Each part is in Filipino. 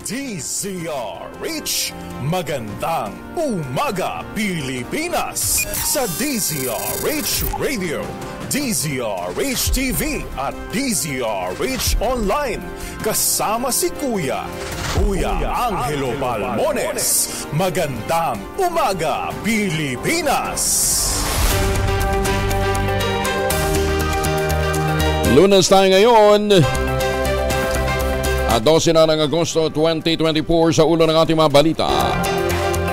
DZRH, magandang umaga Pilipinas! Sa DZRH Radio, DZRH TV at DZRH Online. Kasama si Kuya Angelo Palmones. Magandang umaga Pilipinas! Lunes tayo ngayon at 12 na ng Agosto 2024. Sa ulo ng ating mga balita: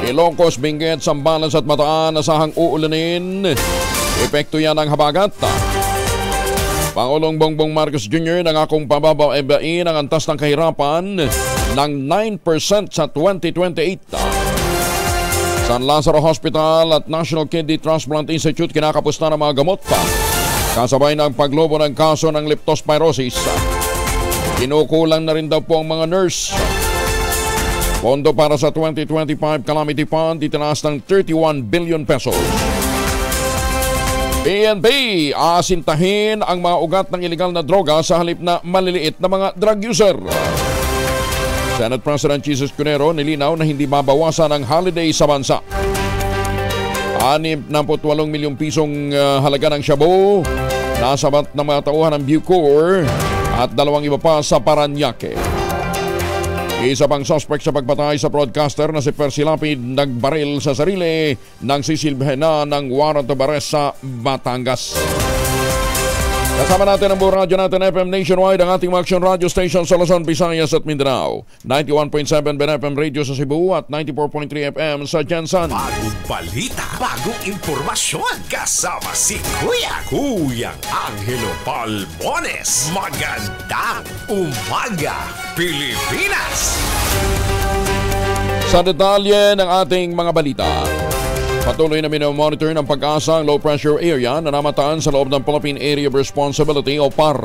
Ilocos, Benguet, Zambales at Bataan asahang uulanin. Epekto yan ng habagat. Pangulong Bongbong Marcos Jr. nangakong pababain ang antas ng kahirapan ng 9% sa 2028. San Lazaro Hospital at National Kidney Transplant Institute kinakapos na ng mga gamot kasabay ng paglobo ng kaso ng leptospirosis. Kinukulang na rin daw po ang mga nurse. Pondo para sa 2025 Calamity Fund itinaas ng 31 billion pesos. PNP asintahin ang mga ugat ng ilegal na droga sa halip na maliliit na mga drug user. Senate President Jesus Cunero nilinaw na hindi mabawasan ang holiday sa bansa. 68 milyong pisong halaga ng shabu nasabat ng mga tauhan ng Bucor at 2 iba pa sa Paranaque. Isa pang suspect sa pagpatay sa broadcaster na si Percy Lapid nagbaril sa sarili nang sisilbihan na ng warrant of arrest sa Batangas. Kasama natin ang buong radyo natin FM Nationwide, ang ating mga action radio station sa Luzon, Visayas at Mindanao. 91.7 BNFM Radio sa Cebu at 94.3 FM sa Jensan. Bagong balita, bagong impormasyon. Kasama si Kuya Angelo Palmones. Magandang umaga, Pilipinas! Sa detalye ng ating mga balita: patuloy na minomonitor ng Pag-asa ang low pressure area na namataan sa loob ng Philippine Area of Responsibility o PAR.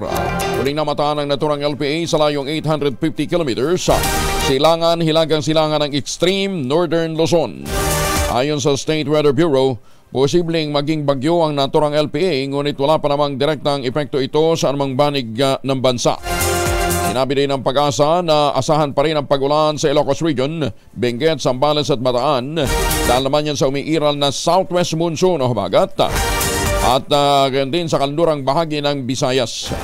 Muling namataan ang naturang LPA sa layong 850 kilometers sa hilagang silangan ng extreme northern Luzon. Ayon sa State Weather Bureau, posibleng maging bagyo ang naturang LPA, ngunit wala pa namang direktang epekto ito sa anumang banig ng bansa. Sinabi din ng Pag-asa na asahan pa rin ang pag-ulan sa Ilocos Region, Benguet, Zambales at Bataan dahil naman yan sa umiiral na southwest monsoon o habagat at ganyan din sa kanlurang bahagi ng Visayas.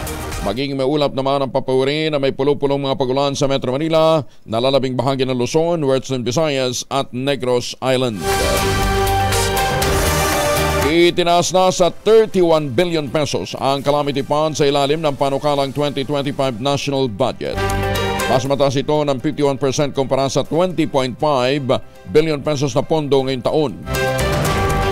Maging may ulap naman ang papawari na may pulo-pulong mga pag-ulan sa Metro Manila, nalalabing bahagi ng Luzon, Western Visayas at Negros Island. Itinaas na sa 31 billion pesos ang Calamity Fund sa ilalim ng panukalang 2025 National Budget. Mas mataas ito ng 51% kumpara sa 20.5 billion pesos na pondo ngayong taon.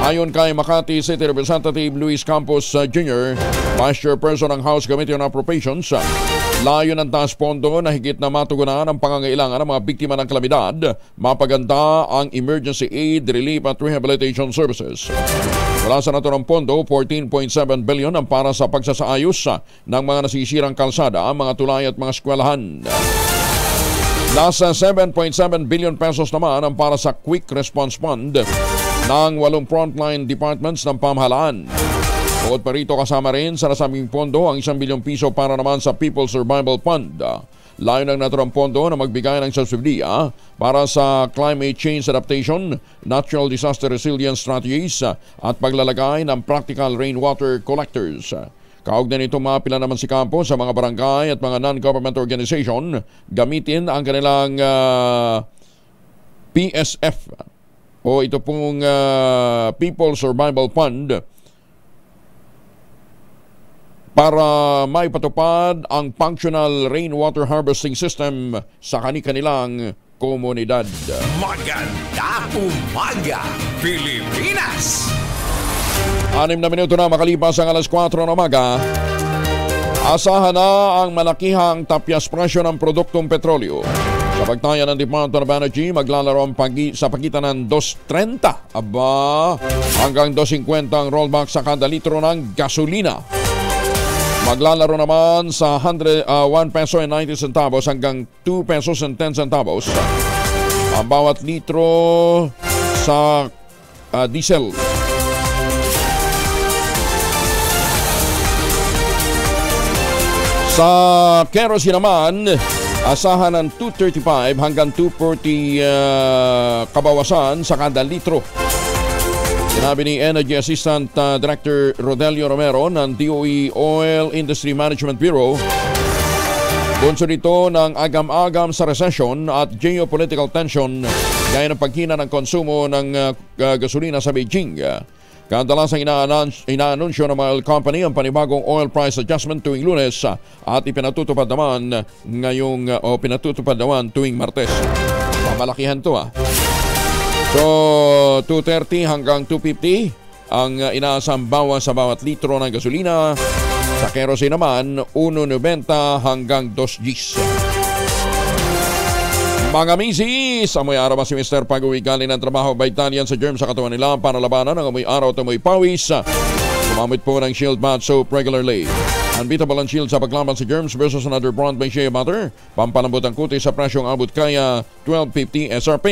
Ayon kay Makati City Representative Luis Campos Jr., Vice Chairperson ng House Committee on Appropriations, layo ng taas pondo na higit na matugunan ang pangangailangan ng mga biktima ng kalamidad, mapaganda ang emergency aid, relief at rehabilitation services. Wala sa naturang pondo, 14.7 billion ang para sa pagsasaayos ng mga nasisirang kalsada, mga tulay at mga eskwelahan. Nasa 7.7 billion pesos naman ang para sa Quick Response Fund ng 8 frontline departments ng pamahalaan. Bukod pa rito, kasama rin sa nasabing pondo ang 1 bilyong piso para naman sa People's Survival Fund. Layo ng naturang pondo na magbigay ng subsidiya para sa climate change adaptation, natural disaster resilience strategies at paglalagay ng practical rainwater collectors. Kaugnay nito, mapila naman si Campos sa mga barangay at mga non-government organization gamitin ang kanilang PSF o ito pong People's Survival Fund para maipatupad ang functional rainwater harvesting system sa kanilang komunidad. Magandang umaga, Pilipinas! 6 na minuto na makalipas ang alas 4 ng umaga. Asahan na ang malakihang tapyas presyo ng produktong petrolyo. Sa pagtaya ng Department of Energy, maglalaro ang sa pagitan ng 2.30 hanggang 2.50 ang rollback sa kada litro ng gasolina. Maglalaro naman sa 1 peso and 90 centavos hanggang 2 pesos and 10 centavos ang bawat litro sa diesel. Sa kerosene naman, Asahan ng 235 hanggang 240 kabawasan sa kada litro. Sinabi ni Energy Assistant Director Rodelio Romero ng DOE Oil Industry Management Bureau, bunso nito ng agam-agam sa recession at geopolitical tension gaya ng paghina ng konsumo ng gasolina sa Beijing. Kadalasang inaanunsyo ng mga oil company ang panibagong oil price adjustment tuwing Lunes at pinatutupad naman tuwing Martes. Mamalakihan to So 230 hanggang 250 ang inaasang bawas sa bawat litro ng gasolina. Sa kerosene naman 1.90 hanggang 2 Gs. Mga misis, amoy araw ba si Mr. Pag-uwi galing ng trabaho, baitalian sa germs sa katawan nila para labanan ang amoy araw at amoy pawis. Gumamit po ng Shield Bath Soap regularly. Unbeatable ang Shield sa paglaban sa germs versus another brand by Shea Butter. Pampalambot ang kutis sa presyong abot kaya $12.50 SRP.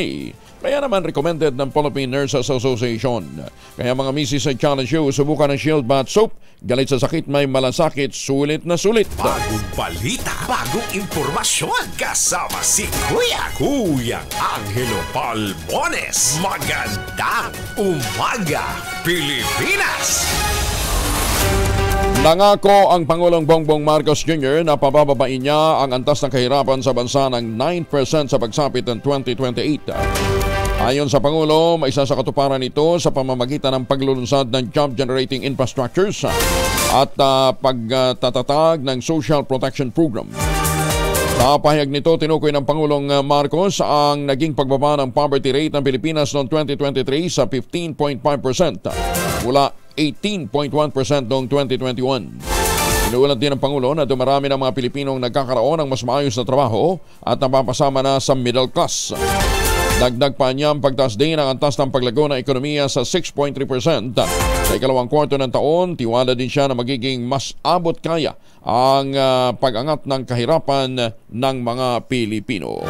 Kaya naman recommended ng Philippine Nurses Association. Kaya mga misis sa challenge you, subukan ng Shield Bath Soap. Galit sa sakit, may malasakit, sulit na sulit. Bagong balita, bagong impormasyon. Kasama si Kuyang Angelo Palmones. Magandang umaga, Pilipinas! Nangako ang Pangulong Bongbong Marcos Jr. na pabababain niya ang antas ng kahirapan sa bansa ng 9% sa pagsapit ng 2028. Ayon sa Pangulo, maisa sa katuparan nito sa pamamagitan ng paglulunsad ng job-generating infrastructures at pagtatatag ng Social Protection Program. Sa pahayag nito, tinukoy ng Pangulong Marcos ang naging pagbaba ng poverty rate ng Pilipinas noong 2023 sa 15.5% mula 18.1% noong 2021. Inuulat din ng Pangulo na dumarami ng mga Pilipinong nagkakaroon ng mas maayos na trabaho at napapasama na sa middle class. Dagdag pa niya ang pagtaas din ang antas ng paglago ng ekonomiya sa 6.3%. Sa ikalawang kwarto ng taon, tiwala din siya na magiging mas abot kaya ang pag-angat ng kahirapan ng mga Pilipino.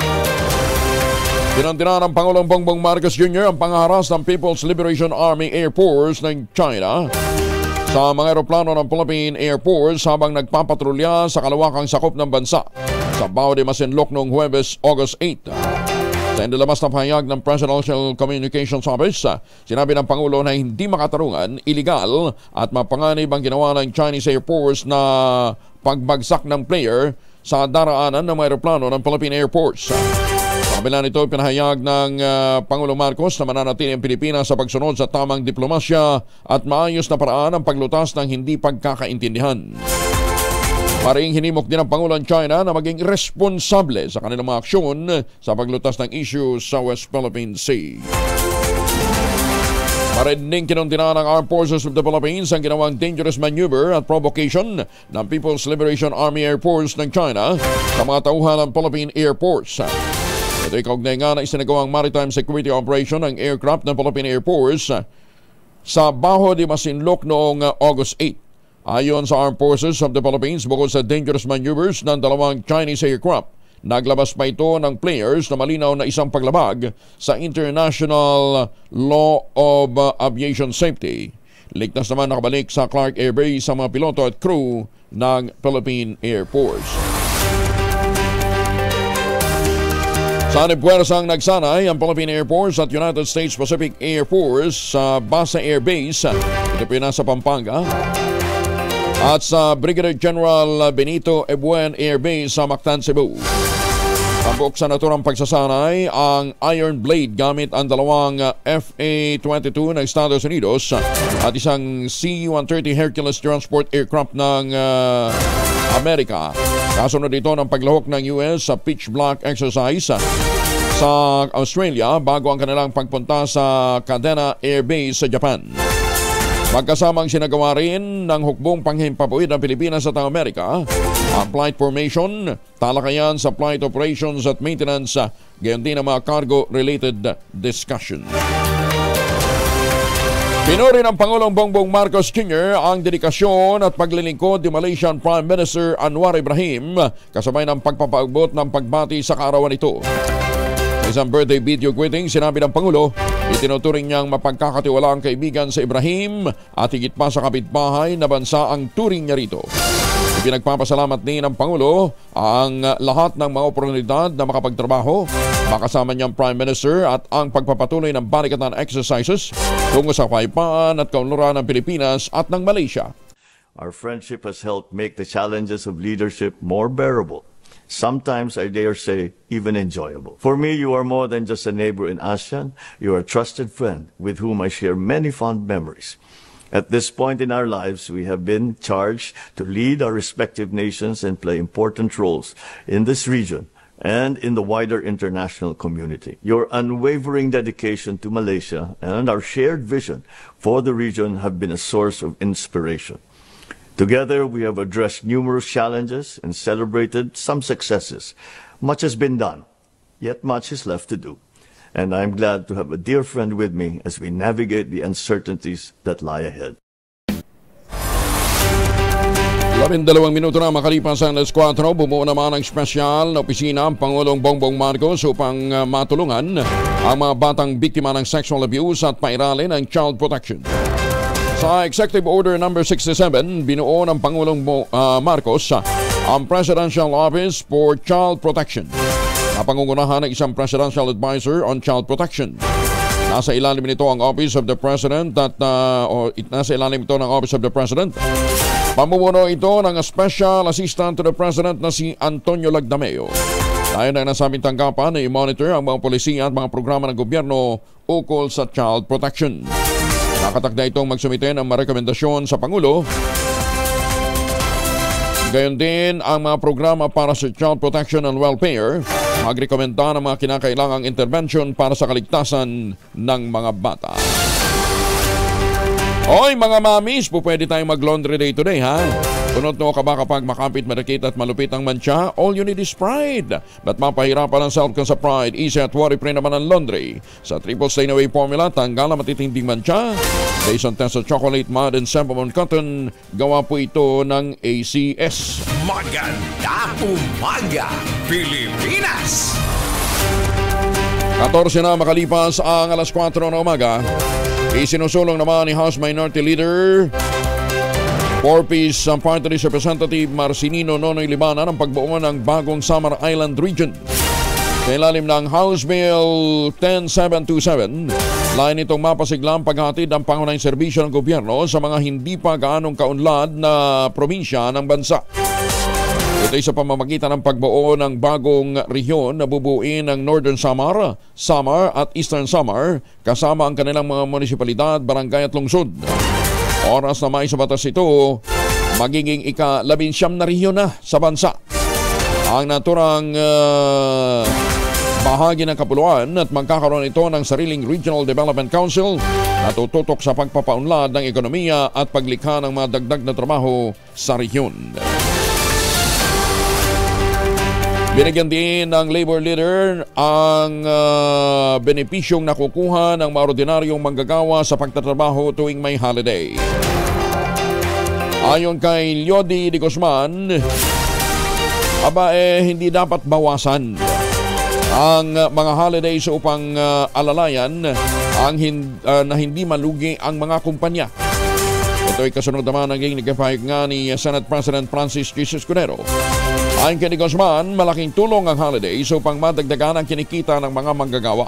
Pinantinan ng Pangulong Bongbong Marcos Jr. ang pangaharas ng People's Liberation Army Air Force ng China sa mga eroplano ng Philippine Air Force habang nagpapatrolya sa kalawakang sakop ng bansa sa Bao de Masinloc noong Huwebes, August 8. Sa inilabas na pahayag ng Presidential Communications Office, sinabi ng Pangulo na hindi makatarungan, iligal at mapanganib ang ginawa ng Chinese Air Force na pagbagsak ng player sa daraanan ng mga eroplano ng Philippine Air Force. Sa kabila nito, pinahayag ng Pangulong Marcos na mananatili ang Pilipinas sa pagsunod sa tamang diplomasya at maayos na paraan ang paglutas ng hindi pagkakaintindihan. Maring hinimok din ng Pangulo ng China na maging responsable sa kanilang mga aksyon sa paglutas ng issue sa West Philippine Sea. Marining kinuntina ng Armed Forces of the Philippines ang ginawang dangerous maneuver at provocation ng People's Liberation Army Air Force ng China sa mga tauhan ng Philippine Air Force. Ito'y kaugnay nga na isinagawang maritime security operation ng aircraft ng Philippine Air Force sa Baho de Masinloc noong August 8. Ayon sa Armed Forces of the Philippines, bukod sa dangerous maneuvers ng dalawang Chinese aircraft, naglabas pa ito ng players na malinaw na isang paglabag sa International Law of Aviation Safety. Ligtas naman nakabalik sa Clark Air Base sa mga piloto at crew ng Philippine Air Force. Sa puwersang nagsanay ang Philippine Air Force at United States Pacific Air Force sa Basa Air Base, ito pinasa Pampanga, at sa Brigadier General Benito Ebuen Air Base sa Mactan, Cebu. Pambuk sa naturang pagsasanay ang Iron Blade gamit ang dalawang FA-22 ng Estados Unidos at isang C-130 Hercules transport aircraft ng Amerika. Kasunod ito ng paglahok ng US sa Pitch Black exercise sa Australia bago ang kanilang pagpunta sa Kadena Air Base sa Japan. Magkasamang sinagawa rin ng hukbong panghimpapawid ng Pilipinas at ang Amerika ang flight formation, talakayan sa flight operations at maintenance, gayon din ang mga cargo-related discussion. Pinuri ng Pangulong Bongbong Marcos Jr. ang dedikasyon at paglilingkod ni Malaysian Prime Minister Anwar Ibrahim kasabay ng pagpapaagbot ng pagbati sa kaarawan nito. Sa isang birthday video greeting, sinabi ng Pangulo, itinuturing niyang mapagkakatiwala ang kaibigan sa Ibrahim at higit pa sa kapitbahay na bansa ang turing niya rito. Pinagpapasalamat din ng Pangulo ang lahat ng mga oportunidad na makapagtrabaho, makasama niyang Prime Minister at ang pagpapatuloy ng balikatan exercises tungo sa kapayapaan at kaunlaran ng Pilipinas at ng Malaysia. Our friendship has helped make the challenges of leadership more bearable. Sometimes, I dare say, even enjoyable. For me, you are more than just a neighbor in ASEAN. You are a trusted friend with whom I share many fond memories. At this point in our lives, we have been charged to lead our respective nations and play important roles in this region and in the wider international community. Your unwavering dedication to Malaysia and our shared vision for the region have been a source of inspiration. Together, we have addressed numerous challenges and celebrated some successes. Much has been done, yet much is left to do. And I'm glad to have a dear friend with me as we navigate the uncertainties that lie ahead. 12 minuto na makalipas ang alas 4, bumuo naman ang espesyal na opisina ang Pangulong Bongbong Marcos upang matulungan ang mga batang biktima ng sexual abuse at pairalin ng child protection. Sa Executive Order No. 67, binuo ng Pangulong Marcos ang Presidential Office for Child Protection na pangungunahan ng isang Presidential Advisor on Child Protection. Nasa ilalim nito ang Office of the President Pamumuno ito ng Special Assistant to the President na si Antonio Lagdameo. Ayon na nasabing tanggapan na i-monitor ang mga polisiya at mga programa ng gobyerno ukol sa child protection. Nakatakda itong magsumite ng mga rekomendasyon sa Pangulo. Gayon din ang mga programa para sa child protection and welfare, magrekomenda ng mga kinakailangang intervention para sa kaligtasan ng mga bata. Hoy mga mamis, pwede tayong mag-laundry day today ha? Tunod no ka ba kapag makapit, marakit at malupit ang mancha? All you need is Pride. Ba't mapahirapan ang self-con sa Pride? Easy at worry-free naman ang laundry. Sa Triple Stain Away Formula, tanggal ang matitinding mancha. Based on test sa chocolate, mud, and Sempamon cotton, gawa po ito ng ACS. Magandang umaga, Pilipinas! 14 na makalipas ang alas 4 na umaga. Isinusulong naman ni House Minority Leader Porpis Party List Representative Marcinino Nonoy Libana ng pagbuo ng bagong Samar Island Region. Sa ilalim ng House Bill 10727, lain itong mapasiglang paghatid ng pangunahing serbisyo ng gobyerno sa mga hindi pa gaanong kaunlad na probinsya ng bansa. Ito ay sa pamamagitan ng pagbuo ng bagong rehiyon na bubuin ng Northern Samar, Samar at Eastern Samar kasama ang kanilang mga munisipalidad, barangay at lungsod. Oras na may sa batas ito, magiging ika-19 na rehiyon na sa bansa. Ang naturang bahagi ng kapuluan at magkakaroon ito ng sariling Regional Development Council na tututok sa pagpapaunlad ng ekonomiya at paglikha ng mga dagdag na trabaho sa rehiyon. Binigyan din ng labor leader ang benepisyong nakukuha ng mga ordinaryong manggagawa sa pagtatrabaho tuwing may holiday. Ayon kay Lodi de Guzman, hindi dapat bawasan ang mga holidays upang alalayan na hindi malugi ang mga kumpanya. Ito ay kasunod naman naging nagpahayag nga ni Senate President Francis Jesus Cunero. Ayon kay Guzman, malaking tulong ang holidays upang madagdagan ang kinikita ng mga manggagawa.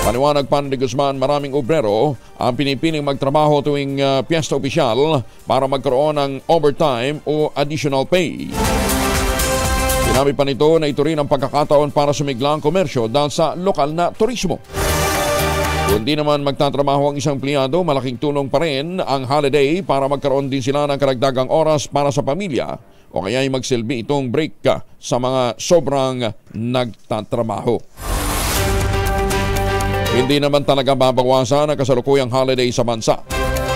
Paniwanag pa ni Guzman, maraming obrero ang pinipiling magtrabaho tuwing piyesta opisyal para magkaroon ng overtime o additional pay. Sinabi pa nito na ito rin ang pagkakataon para sumigla ang komersyo dahil sa lokal na turismo. Kung di naman magtatrabaho ang isang empleyado, malaking tulong pa rin ang holiday para magkaroon din sila ng karagdagang oras para sa pamilya o kaya ay magsilbi itong break sa mga sobrang nagtatrabaho. Hindi naman talaga babawasan ang kasalukuyang holiday sa bansa.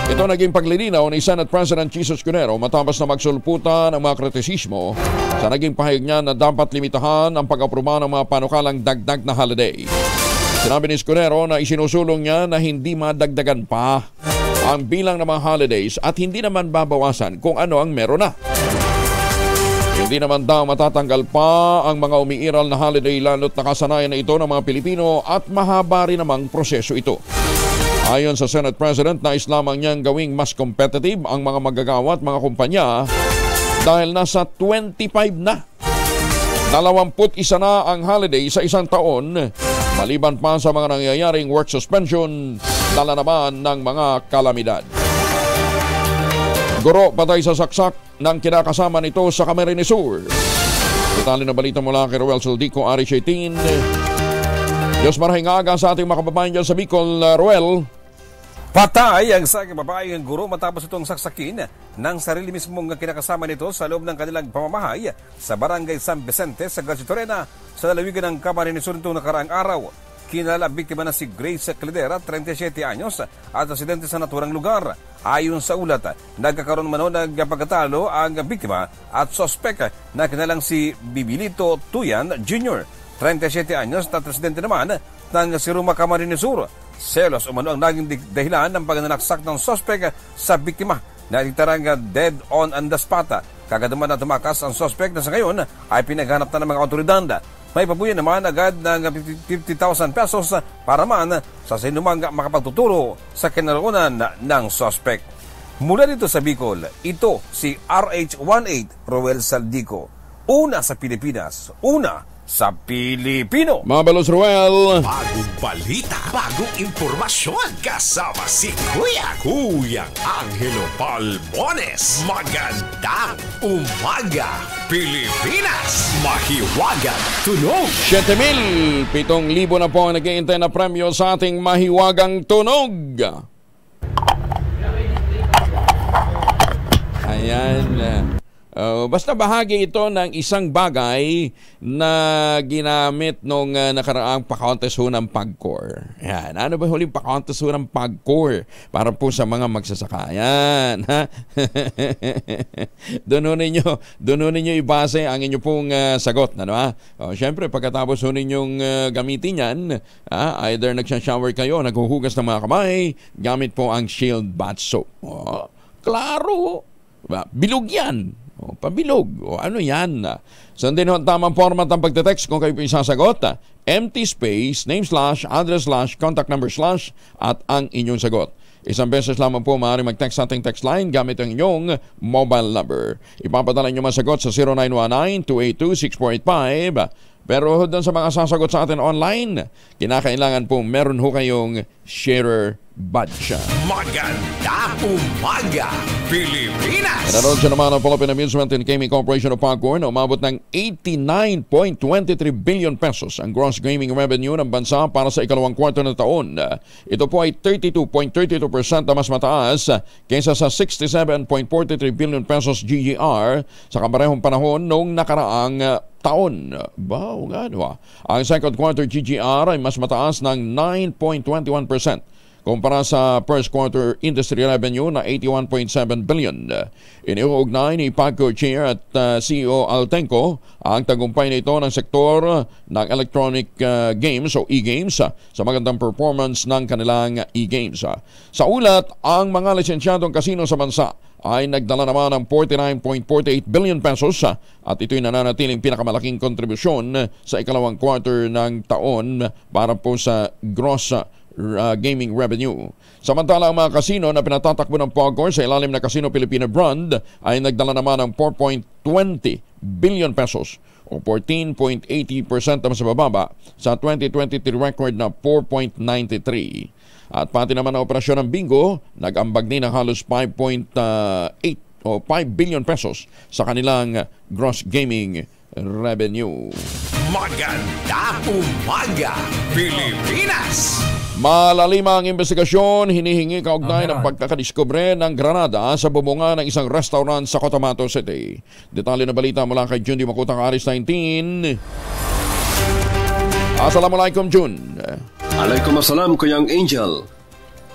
Ito naging paglilinaw ni Senate President Jesus Cunero matapos na magsulputan ng mga kritisismo sa naging pahayag niya na dapat limitahan ang pag-aproba ng mga panukalang dagdag na holiday. Sinabi ni Cunero na isinusulong niya na hindi madagdagan pa ang bilang ng mga holidays at hindi naman babawasan kung ano ang meron na. Hindi naman daw matatanggal pa ang mga umiiral na holiday lalo't nakasanayan na ito ng mga Pilipino at mahaba rin namang proseso ito. Ayon sa Senate President, nais lamang niyang gawing mas competitive ang mga manggagawa at mga kumpanya dahil nasa 25 na. 21 na ang holiday sa isang taon, maliban pa sa mga nangyayaring work suspension, dala naman ng mga kalamidad. Guro patay sa saksak ng kinakasama nito sa Camarines Sur. Detalye na balita mula kay Roel Saldico, Aris 18. Diyos marahingaga sa ating mga kababayan dyan sa Bicol, Roel. Patay ang isang babaeng guro matapos itong saksakin ng sarili mismong kinakasama nito sa loob ng kanilang pamamahay sa Barangay San Vicente sa Garcia Torena sa lalawigan ng Camarines Sur nitong nakaraang araw. Kilala biktima na si Grace Caldera, 37 anyos, at residente sa naturang lugar. Ayon sa ulat, nagkakaroon man ng pagkatalo ang biktima at sospek na kinalang si Bibilito Tuyan Jr., 37 anyos, at residente naman ng Siruma, Camarines Sur. Selos umano ang naging dahilan ng pagnanaksak ng sospek sa biktima na itarang dead on the spot. Kagad naman na tumakas ang sospek na sa ngayon ay pinaghanap na ng mga otoridad. May pabuyan naman agad ng 50,000 pesos para man sa sinumang makapagtuturo sa kinaroonan ng sospek. Mula dito sa Bicol, ito si RH18 Roel Saldico. Una sa Pilipinas, una sa Pilipino. Mabalos, Roel. Bagong balita, bagong impormasyon. Kasama si Kuyang Angelo Palmones. Magandang umaga, Pilipinas. Mahiwagang tunog. 7,000, 7,000 na po ang nag-iintay na premyo sa ating mahiwagang tunog. Ayan. Basta bahagi ito ng isang bagay na ginamit nung nakaraang pa-contest ho ng PAGCOR. Yan. Ano ba huling pa-contest ho ng PAGCOR? Para po sa mga magsasaka. Yan. Doon ninyo ibase ang inyo pong sagot. Ano, ha? Siyempre, pagkatapos ho ninyong gamitin yan, either nagsha-shower kayo, naghuhugas ng mga kamay, gamit po ang Shield Bath Soap. Klaro. Bilog yan. Pabilog. Ano yan? Sundin ho ang tamang format ng pagte-text kung kayo po isasagot. Empty space, name slash, address slash, contact number slash, at ang inyong sagot. Isang beses lamang po maaari mag-text sa ating text line gamit ang inyong mobile number. Ipapadala nyo masagot sa 0919-282-6485. Pero doon sa mga sasagot sa atin online, kinakailangan po meron ho kayong sharer badge. Magandang umaga, Pilipinas! Naroon siya naman ang Philippine Amusement and Gaming Corporation of PAGCOR na umabot ng 89.23 billion pesos ang gross gaming revenue ng bansa para sa ikalawang kwarto ng taon. Ito po ay 32.32% na mas mataas kaysa sa 67.43 billion pesos GGR sa kaparehong panahon noong nakaraang taon. Wow, nga. Ang second quarter GGR ay mas mataas ng 9.21% kumpara sa first quarter industry revenue na 81.7 billion. Iniuugnay ni PAGCOR Chair at CEO Altenco ang tagumpay nito ng sektor ng electronic games o e-games sa magandang performance ng kanilang e-games. Sa ulat, ang mga lisensyadong kasino sa bansa ay nagdala naman ng 49.48 billion pesos at ito'y nananatiling pinakamalaking kontribusyon sa ikalawang quarter ng taon para po sa gross gaming revenue. Samantala, ang mga kasino na pinatatakbo ng PAGCOR sa ilalim na Casino Pilipino brand ay nagdala naman ng 4.20 billion pesos o 14.80% na mas bababa sa 2023 record na 4.93. At pati naman ang operasyon ng bingo, nag-ambag din ng halos 5.8 o 5 billion pesos sa kanilang gross gaming revenue. Magandang umaga, Pilipinas! Malalim ang investigasyon, hinihingi kaugnay ng pagkakadiskubre ng granada sa bubungan ng isang restaurant sa Cotabato City. Detalye na balita mula kay Jun Di Makutang, Aris 19. Assalamualaikum, Jun. Alaikumussalam, Kuyang Angel.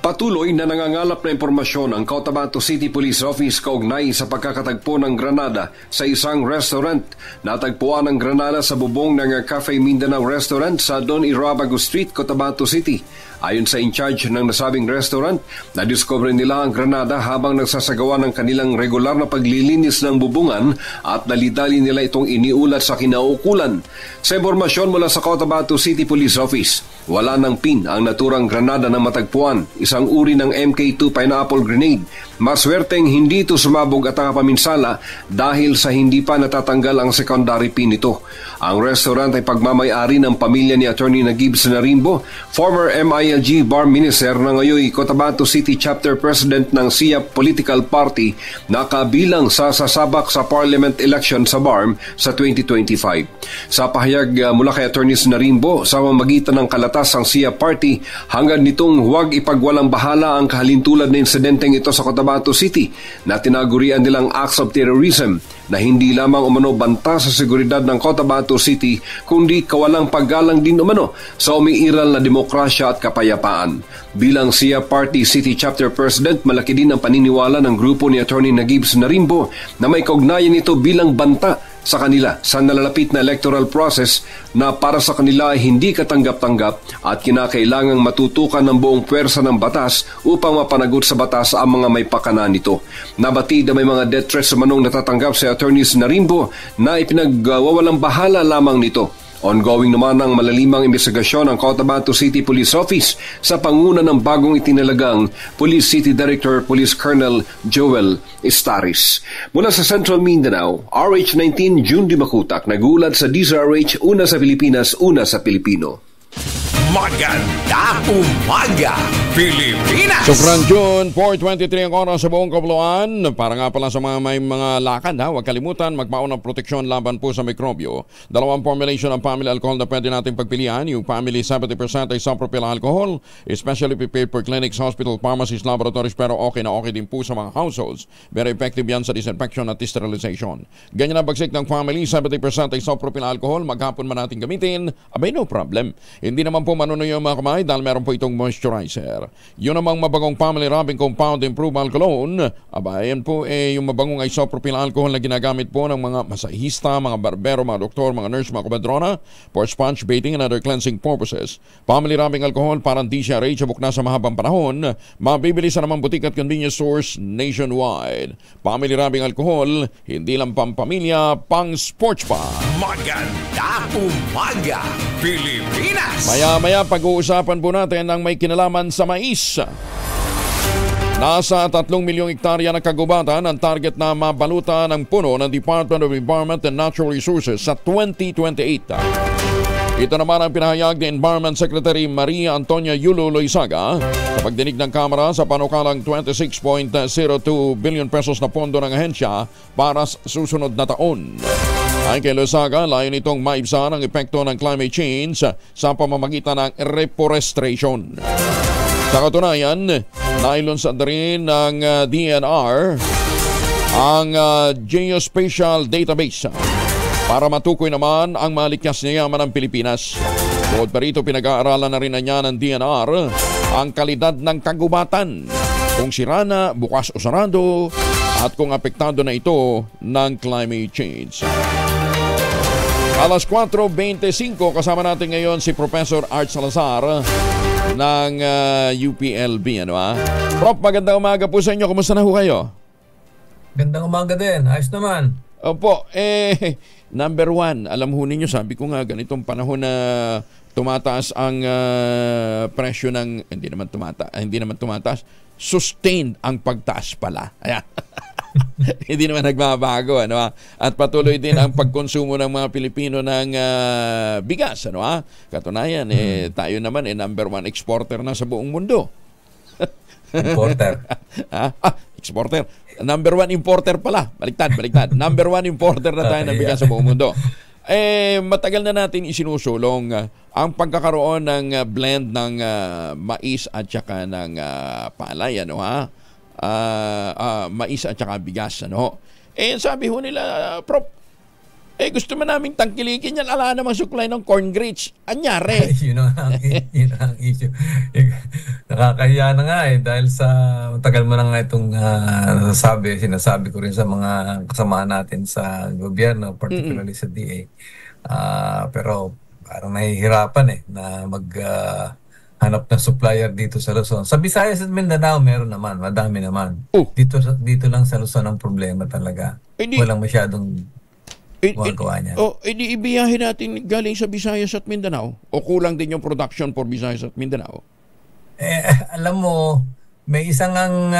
Patuloy na nangangalap na impormasyon ang Cotabato City Police Office kaugnay sa pagkakatagpo ng granada sa isang restaurant. Natagpuan ang granada sa bubong ng Cafe Mindanao Restaurant sa Don Irabago Street, Cotabato City. Ayon sa in-charge ng nasabing restaurant, nadiscover nila ang granada habang nagsasagawa ng kanilang regular na paglilinis ng bubungan at dali-dali nila itong iniulat sa kinaukulan. Sa impormasyon mula sa Cotabato City Police Office, wala ng pin ang naturang granada na matagpuan, isang uri ng MK2 pineapple grenade maswerteng hindi ito sumabog at paminsala dahil sa hindi pa natatanggal ang secondary P nito. Ang restaurant ay pagmamay-ari ng pamilya ni Attorney Nagib Senarimbo, former MILG Bar Minister na ngayon Cotabato City Chapter President ng SIAP Political Party na kabilang sa sasabak sa Parliament election sa BARM sa 2025. Sa pahayag mula kay Attorney Senarimbo, sa mamagitan ng kalatas ang SIAP Party, hangad nitong huwag ipagwalang bahala ang kahalintulad na insidenteng ito sa Cotabato City na tinagurian nilang acts of terrorism na hindi lamang umano banta sa seguridad ng Cotabato City kundi kawalang paggalang din umano sa umiiral na demokrasya at kapayapaan. Bilang SIAP Party City Chapter President, malaki din ang paniniwala ng grupo ni Attorney Nagib Senarimbo na may kaugnayan ito bilang banta sa kanila sa nalalapit na electoral process na para sa kanila ay hindi katanggap-tanggap at kinakailangang matutukan ng buong pwersa ng batas upang mapanagot sa batas ang mga may pakana nito. Nabatid na may mga death threats manong natatanggap si Attorney Senarimbo na ipinagwawalang bahala lamang nito. Ongoing naman ang malalimang investigasyon ng Cotabato City Police Office sa panguna ng bagong itinalagang Police City Director Police Colonel Joel Estaris. Mula sa Central Mindanao, RH19 June Di Makutak, nagulat sa DZRH, una sa Pilipinas, una sa Pilipino. Maganda umaga, Pilipinas! Sukran June, 4:23 ang oras sa buong kapuluan. Para nga pala sa mga may mga lakad, huwag kalimutan, magpaon ng proteksyon laban po sa mikrobyo. Dalawang formulation ng family alcohol na pwede natin pagpilian. Yung family 70% ay isopropyl alcohol, especially prepared for clinics, hospital, pharmacies, laboratories, pero okay na okay din po sa mga households. Very effective yan sa disinfection at sterilization. Ganyan ang bagsik ng family, 70% ay isopropyl alcohol, maghapon man natin gamitin, abay no problem. Hindi naman po manunoy yung mga kamay dahil meron po itong moisturizer. Yun namang mabangong family rubbing compound improved alcohol, abayan po yung mabangong isopropyl alcohol na ginagamit po ng mga masahista, mga barbero, mga doktor, mga nurse, mga kumadrona for sponge bathing and other cleansing purposes. Family rubbing alcohol parang di siya rage na sa mahabang panahon, mabibili sa namang butik at convenience stores nationwide. Family rubbing alcohol, hindi lang pampamilya, pang sports pa. Maganda umaga, Pilipinas! Maya pag-uusapan po natin ang may kinalaman sa mais. Nasa 3 milyong hektarya na kagubatan ang target na mabalutan ng puno ng Department of Environment and Natural Resources sa 2028. Ito naman ang pinahayag ni Environment Secretary Maria Antonia Yulo Loizaga sa pagdinig ng Kamara sa panukalang 26.02 billion pesos na pondo ng ahensya para sa susunod na taon. Ayon kay Loizaga, layon itong maibsan ang epekto ng climate change sa pamamagitan ng reforestation. Sa katunayan, nailunsad rin ng DNR ang Geospatial Database para matukoy naman ang malikas na yaman ng Pilipinas. Bukod pa rito, pinag-aaralan na rin niya ng DNR ang kalidad ng kagubatan, kung sira na, bukas o sarado, at kung apektado na ito ng climate change. Alas 4:25, kasama natin ngayon si Professor Art Salazar ng UPLB. Prof, magandang umaga po sa inyo. Kumusta na ho kayo? Gandang umaga din. Ayos naman. Opo, number one, alam ho ninyo, sabi ko nga, ganitong panahon na tumataas ang presyo ng, hindi naman tumataas, sustained ang pagtaas pala. Ayan. Hindi naman nagbabago, At patuloy din ang pagkonsumo ng mga Pilipino ng bigas, Katunayan, tayo naman number one exporter na sa buong mundo. Importer. Exporter. Number one importer pala. Baliktad. Number one importer na tayo ng bigas sa buong mundo. Matagal na natin isinusulong ang pagkakaroon ng blend ng mais at saka ng palay, mais at saka bigas, sabi ho nila, Prof, gusto mo naming tangkilikin yan, ala namang supply ng corn grits. Anyari? yun ang issue. Nakakahiya na nga dahil sa tagal mo na nga itong sinasabi ko rin sa mga kasama natin sa gobyerno, particularly sa DA. Pero parang nahihirapan na hanap ng supplier dito sa Luzon. Sa Visayas at Mindanao, meron naman. Madami naman. Dito lang sa Luzon ang problema talaga. Walang masyadong magawa niya. Edi ibiyahin natin galing sa Visayas at Mindanao? O kulang din yung production for Visayas at Mindanao? Alam mo, may isang ang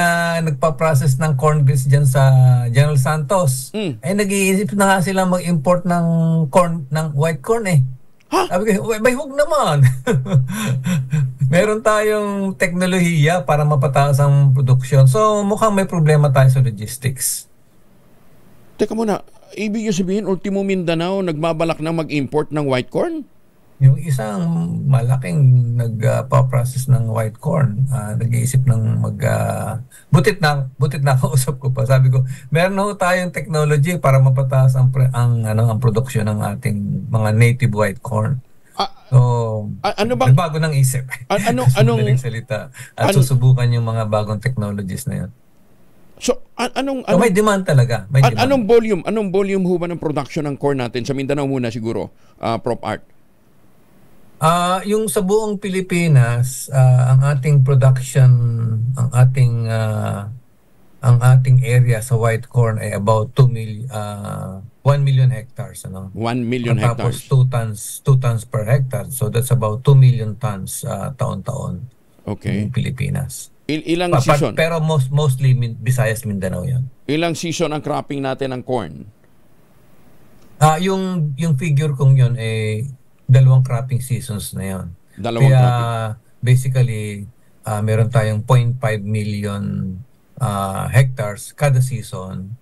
nagpa-process ng corn grits dyan sa General Santos. Ay nag-iisip na nga sila mag-import ng corn, ng white corn eh. Sabi ko, may hug naman. Meron tayong teknolohiya para mapataas ang produksyon. So mukhang may problema tayo sa logistics. Teka muna, ibig sabihin, Ultimo Mindanao nagbabalak na mag-import ng white corn? Yung isang malaking nagpa-process ng white corn, nag-iisip ng butit na kausap ko pa. Sabi ko, meron na tayong technology para mapataas ang produksyon ng ating mga native white corn. So, ano bang bago ng isip? Anong salita at susubukan yung mga bagong technologies na yun. So, so may demand talaga. May demand. Anong volume ho ba ng production ng corn natin? Sa Mindanao muna siguro, Prof. Art. Yung sa buong Pilipinas, ang ating production, ang ating area sa white corn ay about 1 million hectares, ano? 1 million hectares. Tapos 2 tons per hectare. So that's about 2 million tons taon-taon. Okay. In Pilipinas. Ilang season? Pero mostly Visayas, Mindanao 'yan. Ilang season ang cropping natin ng corn? Yung figure kong 'yon ay 2 cropping seasons na 'yon. Kaya basically meron tayong 0.5 million hectares kada season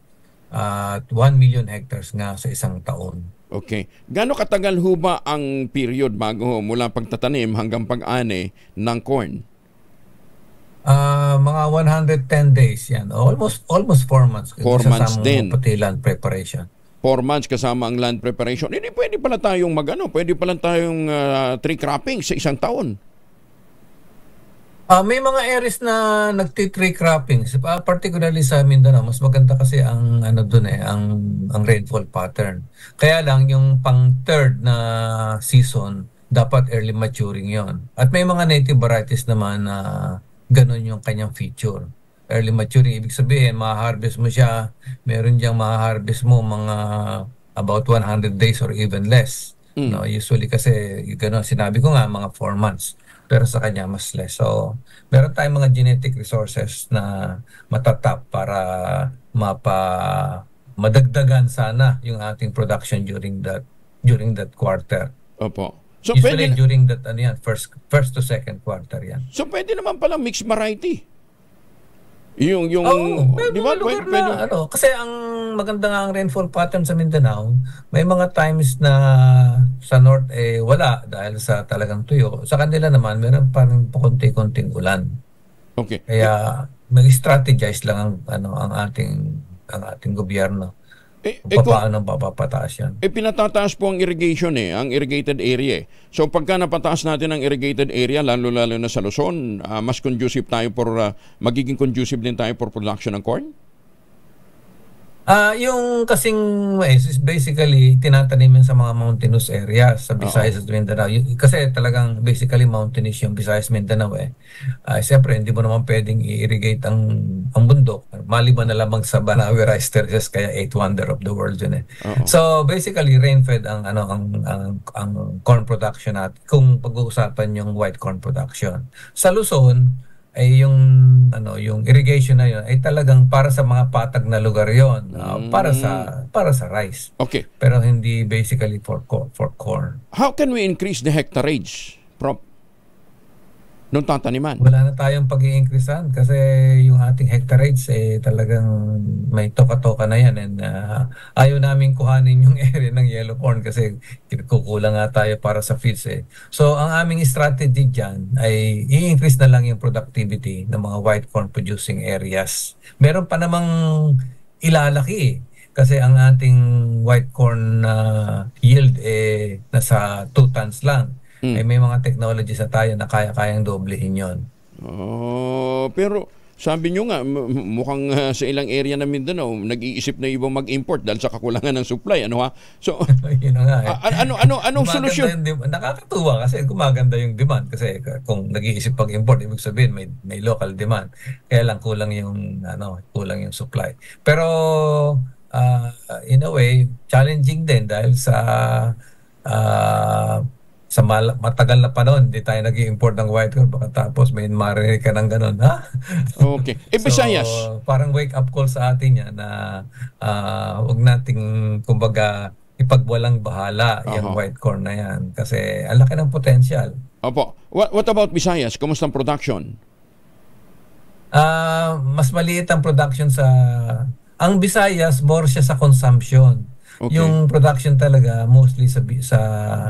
at 1 million hectares nga sa isang taon. Okay. Gaano katagal ho ba ang period bago mula pagtatanim hanggang pag-ani ng corn? Mga 110 days yan. Almost 4 months. 4 months din. Pati land preparation. 4 months kasama ang land preparation. Hindi pwede pala tayong pwede pala tayong 3 cropping sa isang taon. May mga areas na nagti-tree cropping, particularly sa Mindanao. Mas maganda kasi ang ang rainfall pattern. Kaya lang yung pang third na season dapat early maturing 'yon. At may mga native varieties naman na ganun yung kanyang feature. Early maturing, ibig sabihin, ma-harvest mo siya, meron diyang ma-harvest mo mga about 100 days or even less. No, usually kasi, gano'n, sinabi ko nga, mga 4 months. Pero sa kanya, mas less. So, meron tayong mga genetic resources na matatap para madagdagan sana yung ating production during that quarter. Opo. So usually during that first to second quarter yan. So pwede naman pala mixed variety. Di ba? Pwede. Kasi ang maganda nga ang rainfall pattern sa Mindanao, may mga times na sa north wala dahil sa talagang tuyo. Sa kanila naman meron pa rin konti-konting ulan. Okay. Kaya mag-strategize lang ang ating gobyerno. Paano papapataas yan? Pinatataas po ang irrigation ang irrigated area. So pagka napataas natin ang irrigated area, lalo na sa Luzon, mas conducive tayo magiging conducive din tayo for production ng corn? Yung kasing basically tinatanim yan sa mga mountainous areas sa Visayas at Mindanao. Kasi talagang basically mountainous yung Visayas Mindanao siyempre hindi mo naman pwedeng i-irrigate ang bundok. Maliban na lamang sa Banawe Rice Terraces, kaya 8th wonder of the world yun So basically rain-fed ang corn production natin kung pag-uusapan yung white corn production. Sa Luzon ay yung irrigation na yun ay talagang para sa mga patag na lugar yon, para sa rice. Okay. Pero hindi basically for corn. How can we increase the hectarage, Prof? Nung tataniman? Wala na tayong pag-i-increasean kasi yung ating hectarage talagang may toka-toka na yan, and ayaw namin kuhanin yung area ng yellow corn kasi kukulang nga tayo para sa feeds So ang aming strategy dyan ay i-increase na lang yung productivity ng mga white corn producing areas. Meron pa namang ilalaki kasi ang ating white corn yield nasa 2 tons lang. May mga technologies na tayo na kaya-kayang doblehin yon. Pero sabi nyo nga, mukhang sa ilang area ng Mindanao, nag-iisip na ibang mag-import dahil sa kakulangan ng supply. So, yun na nga anong solusyon? Nakakatuwa kasi gumaganda yung demand. Kasi kung nag-iisip pag-import, ibig sabihin may local demand. Kaya lang kulang yung supply. Pero in a way, challenging din dahil sa matagal na panahon, hindi tayo nag-i-import ng white corn. Baka tapos may marinig ka ng ganun, ha? Okay. Visayas. So, parang wake-up call sa atin yan na huwag nating, kumbaga, ipagwalang bahala yung white corn na yan. Kasi ang laki ng potential. Opo. What about Visayas? Kumusta ang production? Mas maliit ang production sa... Ang Visayas, more siya sa consumption. Okay. Yung production talaga mostly sa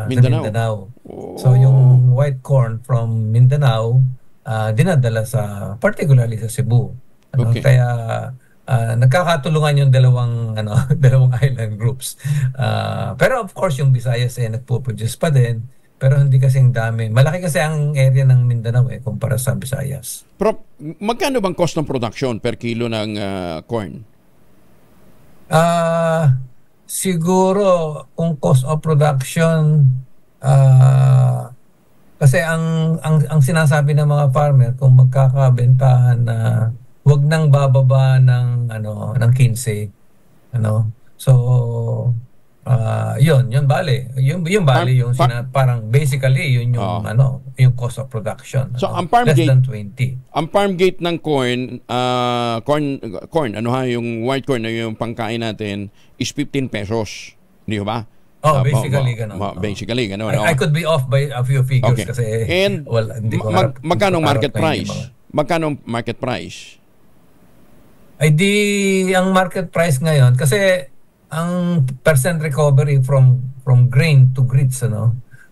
Mindanao. So yung white corn from Mindanao dinadala particularly sa Cebu. Okay. Kaya nagkakatulungan yung dalawang dalawang island groups. Pero of course yung Visayas nagpo-produce pa din, pero hindi kasing dami. Malaki kasi ang area ng Mindanao kumpara sa Visayas. Prof, magkano bang cost ng production per kilo ng corn? Siguro kung cost of production kasi ang sinasabi ng mga farmer kung magkakabentahan na wag nang bababa ng ng 15 so yun bale yung bale yung parang basically yun yung yung cost of production so ang farm less gate than 20 ang farm gate ng corn yung white corn na yung pangkain natin is 15 pesos, di ba? Basically ganun. Basically ganun. I could be off by a few figures kasi and hindi ko magkano market price? Magkano market price? Ay di ang market price ngayon kasi ang percent recovery from grain to grits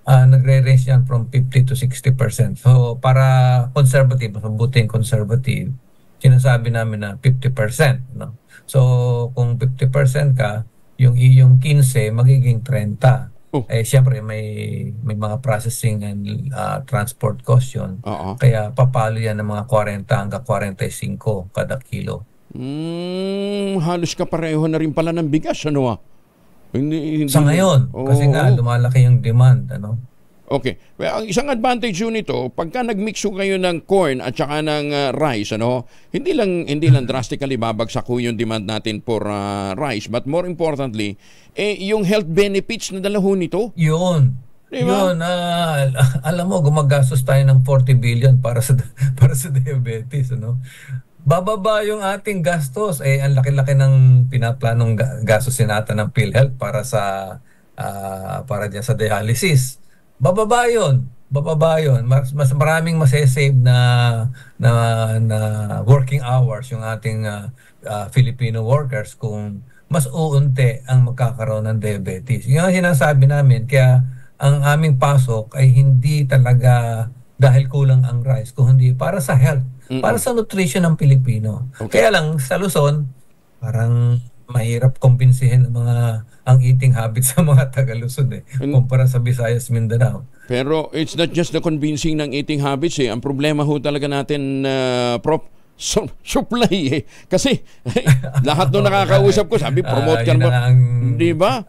nagre-range yan from 50 to 60%. So para conservative, mabuting conservative, sinasabi namin na 50%, So kung 50% ka, yung iyong 15 magiging 30. Siyempre may mga processing and transport cost yun. Kaya papalo yan ng mga 40 hanggang 45 kada kilo. Halos kapareho na rin pala ng bigas, Hindi sa ngayon, kasi nga lumalaki yung demand, Okay. Well, ang isang advantage yun nito, pagka nagmix kayo ng corn at saka ng rice, hindi lang drastically babagsak yung demand natin for rice, but more importantly, yung health benefits na dala nito. Yun. Diba? Yun, alam mo, gumagastos tayo ng 40 billion para sa diabetes, Bababa yung ating gastos. Ang laki-laki ng pinaplanong gastusin natin ng PhilHealth para dyan sa dialysis. Bababa yun. Mas maraming masasave na working hours yung ating Filipino workers kung mas uunti ang magkakaroon ng diabetes. Yung sinasabi namin, kaya ang aming pasok ay hindi talaga dahil kulang ang rice, kung hindi para sa health, para sa nutrition ng Pilipino. Okay. Kaya lang sa Luzon, parang mahirap kumbinsihin ang eating habits sa mga taga-Luzon kumpara sa Visayas, Mindanao. Pero it's not just the convincing ng eating habits Ang problema talaga natin, Prof, supply Kasi lahat nung nakakausap ko, sabi, promote ka naman. Di ba?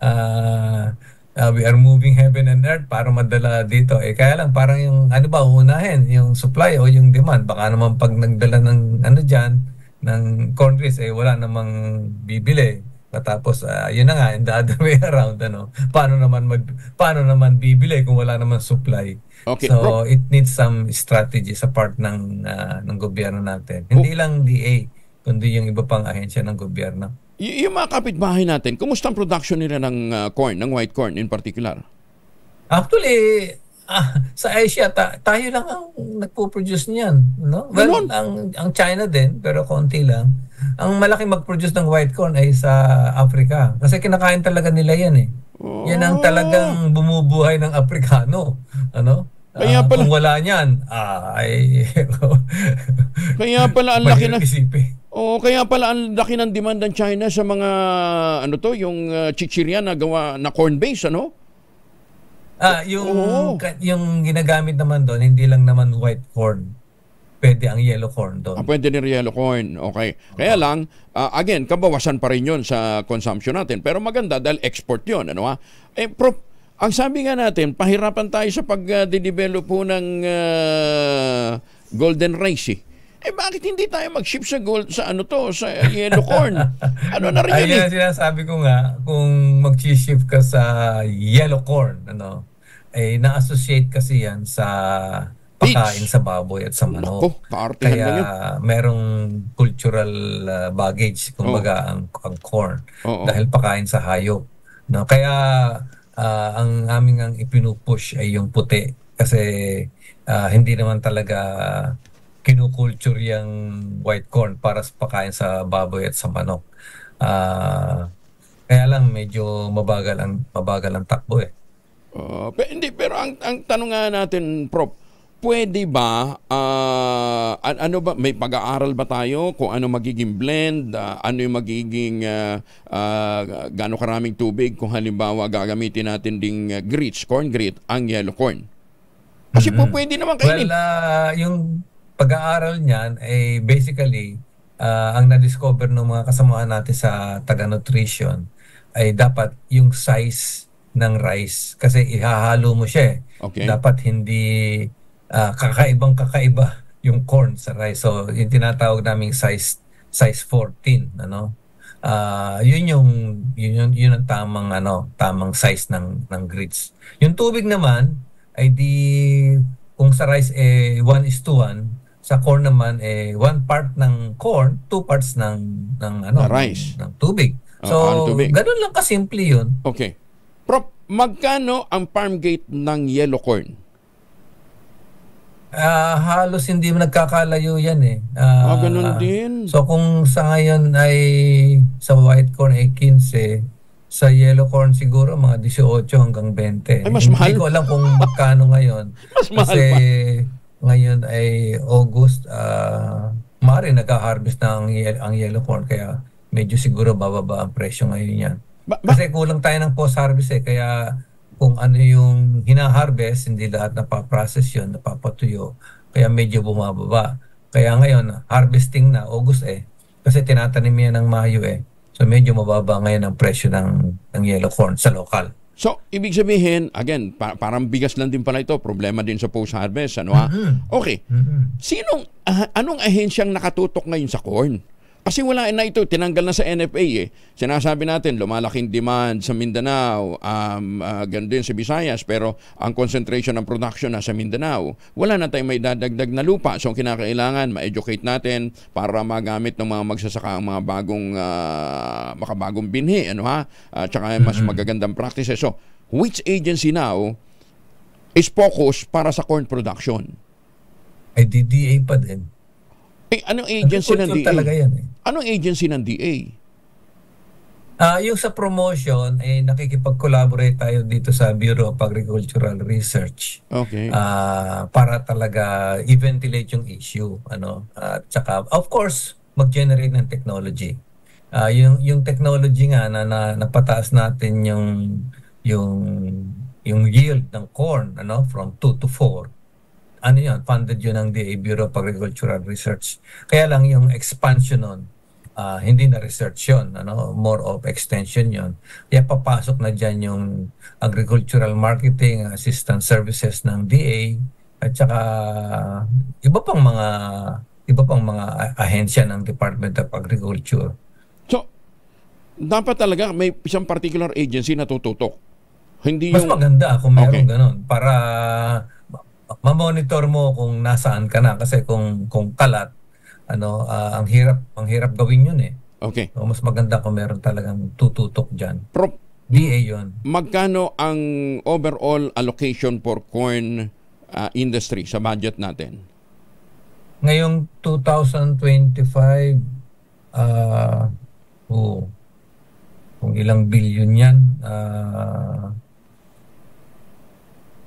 We are moving heaven and earth para madala dito. Kaya lang parang yung unahin, yung supply o yung demand. Baka naman pag nagdala ng dyan, ng corn grits, wala namang bibili. Tapos yun na nga, in the other way around, paano naman bibili kung wala naman supply. Okay. So it needs some strategy sa part ng gobyerno natin. Hindi lang DA, kundi yung iba pang ahensya ng gobyerno. Yung mga kapitbahay natin, kumusta ang production nila ng corn, ng white corn in particular? Actually, sa Asia, tayo lang ang nagpo-produce niyan, Well, ang China din, pero konti lang. Ang malaki mag-produce ng white corn ay sa Africa. Kasi kinakain talaga nila yan Yan ang talagang bumubuhay ng Afrikano. Kaya pala, kung wala niyan, kaya pala ang laki kaya pala ang laki ng demand ng China sa mga yung chichirya na gawa na corn base, yung ginagamit naman doon, hindi lang naman white corn. Pwede ang yellow corn doon. Pwede din yellow corn. Okay. Kaya lang, again, kabawasan pa rin yun sa consumption natin. Pero maganda dahil export yun. Prof, ang sabi nga natin, pahirapan tayo sa pag-develop po ng golden rice bakit hindi tayo mag-ship sa sa yellow corn? Na rin yun sinasabi ko nga, kung mag-ship ka sa yellow corn, na-associate kasi yan sa pagkain sa baboy at sa manok. Naku, kaartihan lang yun. Kaya merong cultural baggage, kumbaga, ang corn. Oo. Dahil pakain sa hayop. No? Kaya ang aming ang ipinupush ay yung puti. Kasi hindi naman talaga kinukulture yung white corn para sa pakain sa baboy at sa manok. Kaya lang medyo mabagal ang takbo eh. Pero ang tanong nga natin, Prof, pwede ba, ano ba, may pag-aaral ba tayo kung ano magiging blend, ano yung magiging gaano karaming tubig kung halimbawa gagamitin natin ding grits, corn grit, ang yellow corn? Kasi po pwede naman kainin. Well, yung pag-aaral niyan ay basically ang na-discover ng mga kasamahan natin sa taga-nutrition ay dapat yung size ng rice kasi ihahalo mo siya eh. Okay. Dapat hindi kakaiba yung corn sa rice. So yung tinatawag naming size 14, ano? Yun ang tamang size ng grits. Yung tubig naman ay kung sa rice 1:1, sa corn naman 1 part ng corn, 2 parts ng rice. ng tubig. So ganun lang kasimple yun. Okay. Prof, magkano ang farm gate ng yellow corn? Halos hindi mo nagkakalayo yan eh. Ganun din. So kung sa ngayon ay sa white corn ay 15, sa yellow corn siguro mga 18 hanggang 20. Ay, mas mahal. Hindi ko alam kung magkano ngayon. Mas mahal kasi pa. Ngayon ay August, maaari nagka-harvest na ang yellow corn kaya medyo siguro bababa ang presyo ngayon yan. Kasi kulang tayo ng post-harvest eh, kaya kung ano yung hina-harvest, hindi lahat napaprocess yun, napapatuyo. Kaya medyo bumababa. Kaya ngayon, harvesting na, August eh. Kasi tinatanim yan ng Mayo eh. So medyo mababa ngayon ang presyo ng yellow corn sa local. So, ibig sabihin, again, parang bigas lang din pala ito, problema din sa post-harvest, ano ha? Okay. Anong ahensyang nakatutok ngayon sa corn? Kasi wala na ito, tinanggal na sa NFA eh. Sinasabi natin, lumalaking demand sa Mindanao, ganun din sa Visayas, pero ang concentration ng production na sa Mindanao, wala na tayong may dadagdag na lupa. So, kinakailangan ma-educate natin para magamit ng mga magsasaka ang mga makabagong binhi, ano ha? Tsaka mas magagandang practices. So, which agency now is focused para sa corn production? Ay, DDA pa din. Anong agency ng DA? Talaga yan eh. Anong agency ng DA? Yung sa promotion, nakikipag-collaborate tayo dito sa Bureau of Agricultural Research. Okay. Para talaga i-ventilate yung issue. Tsaka, of course, mag-generate ng technology. Yung technology nga na napataas natin yung yield ng corn from 2 to 4. Funded yun ng DA, Bureau of Agricultural Research. Kaya lang yung expansion nun, hindi na research yun, more of extension yun. Kaya papasok na dyan yung agricultural marketing, assistance services ng DA, at saka iba pang mga ahensya ng Department of Agriculture. So, dapat talaga may isang particular agency na tututok. Hindi mas yung... maganda kung meron ganun para ma-monitor mo kung nasaan ka na kasi kung kalat ang hirap gawin yun eh. Okay. So, mas maganda kung meron talagang tututok diyan. DA yun. Magkano ang overall allocation for corn industry sa budget natin? Ngayong 2025 kung ilang billion yan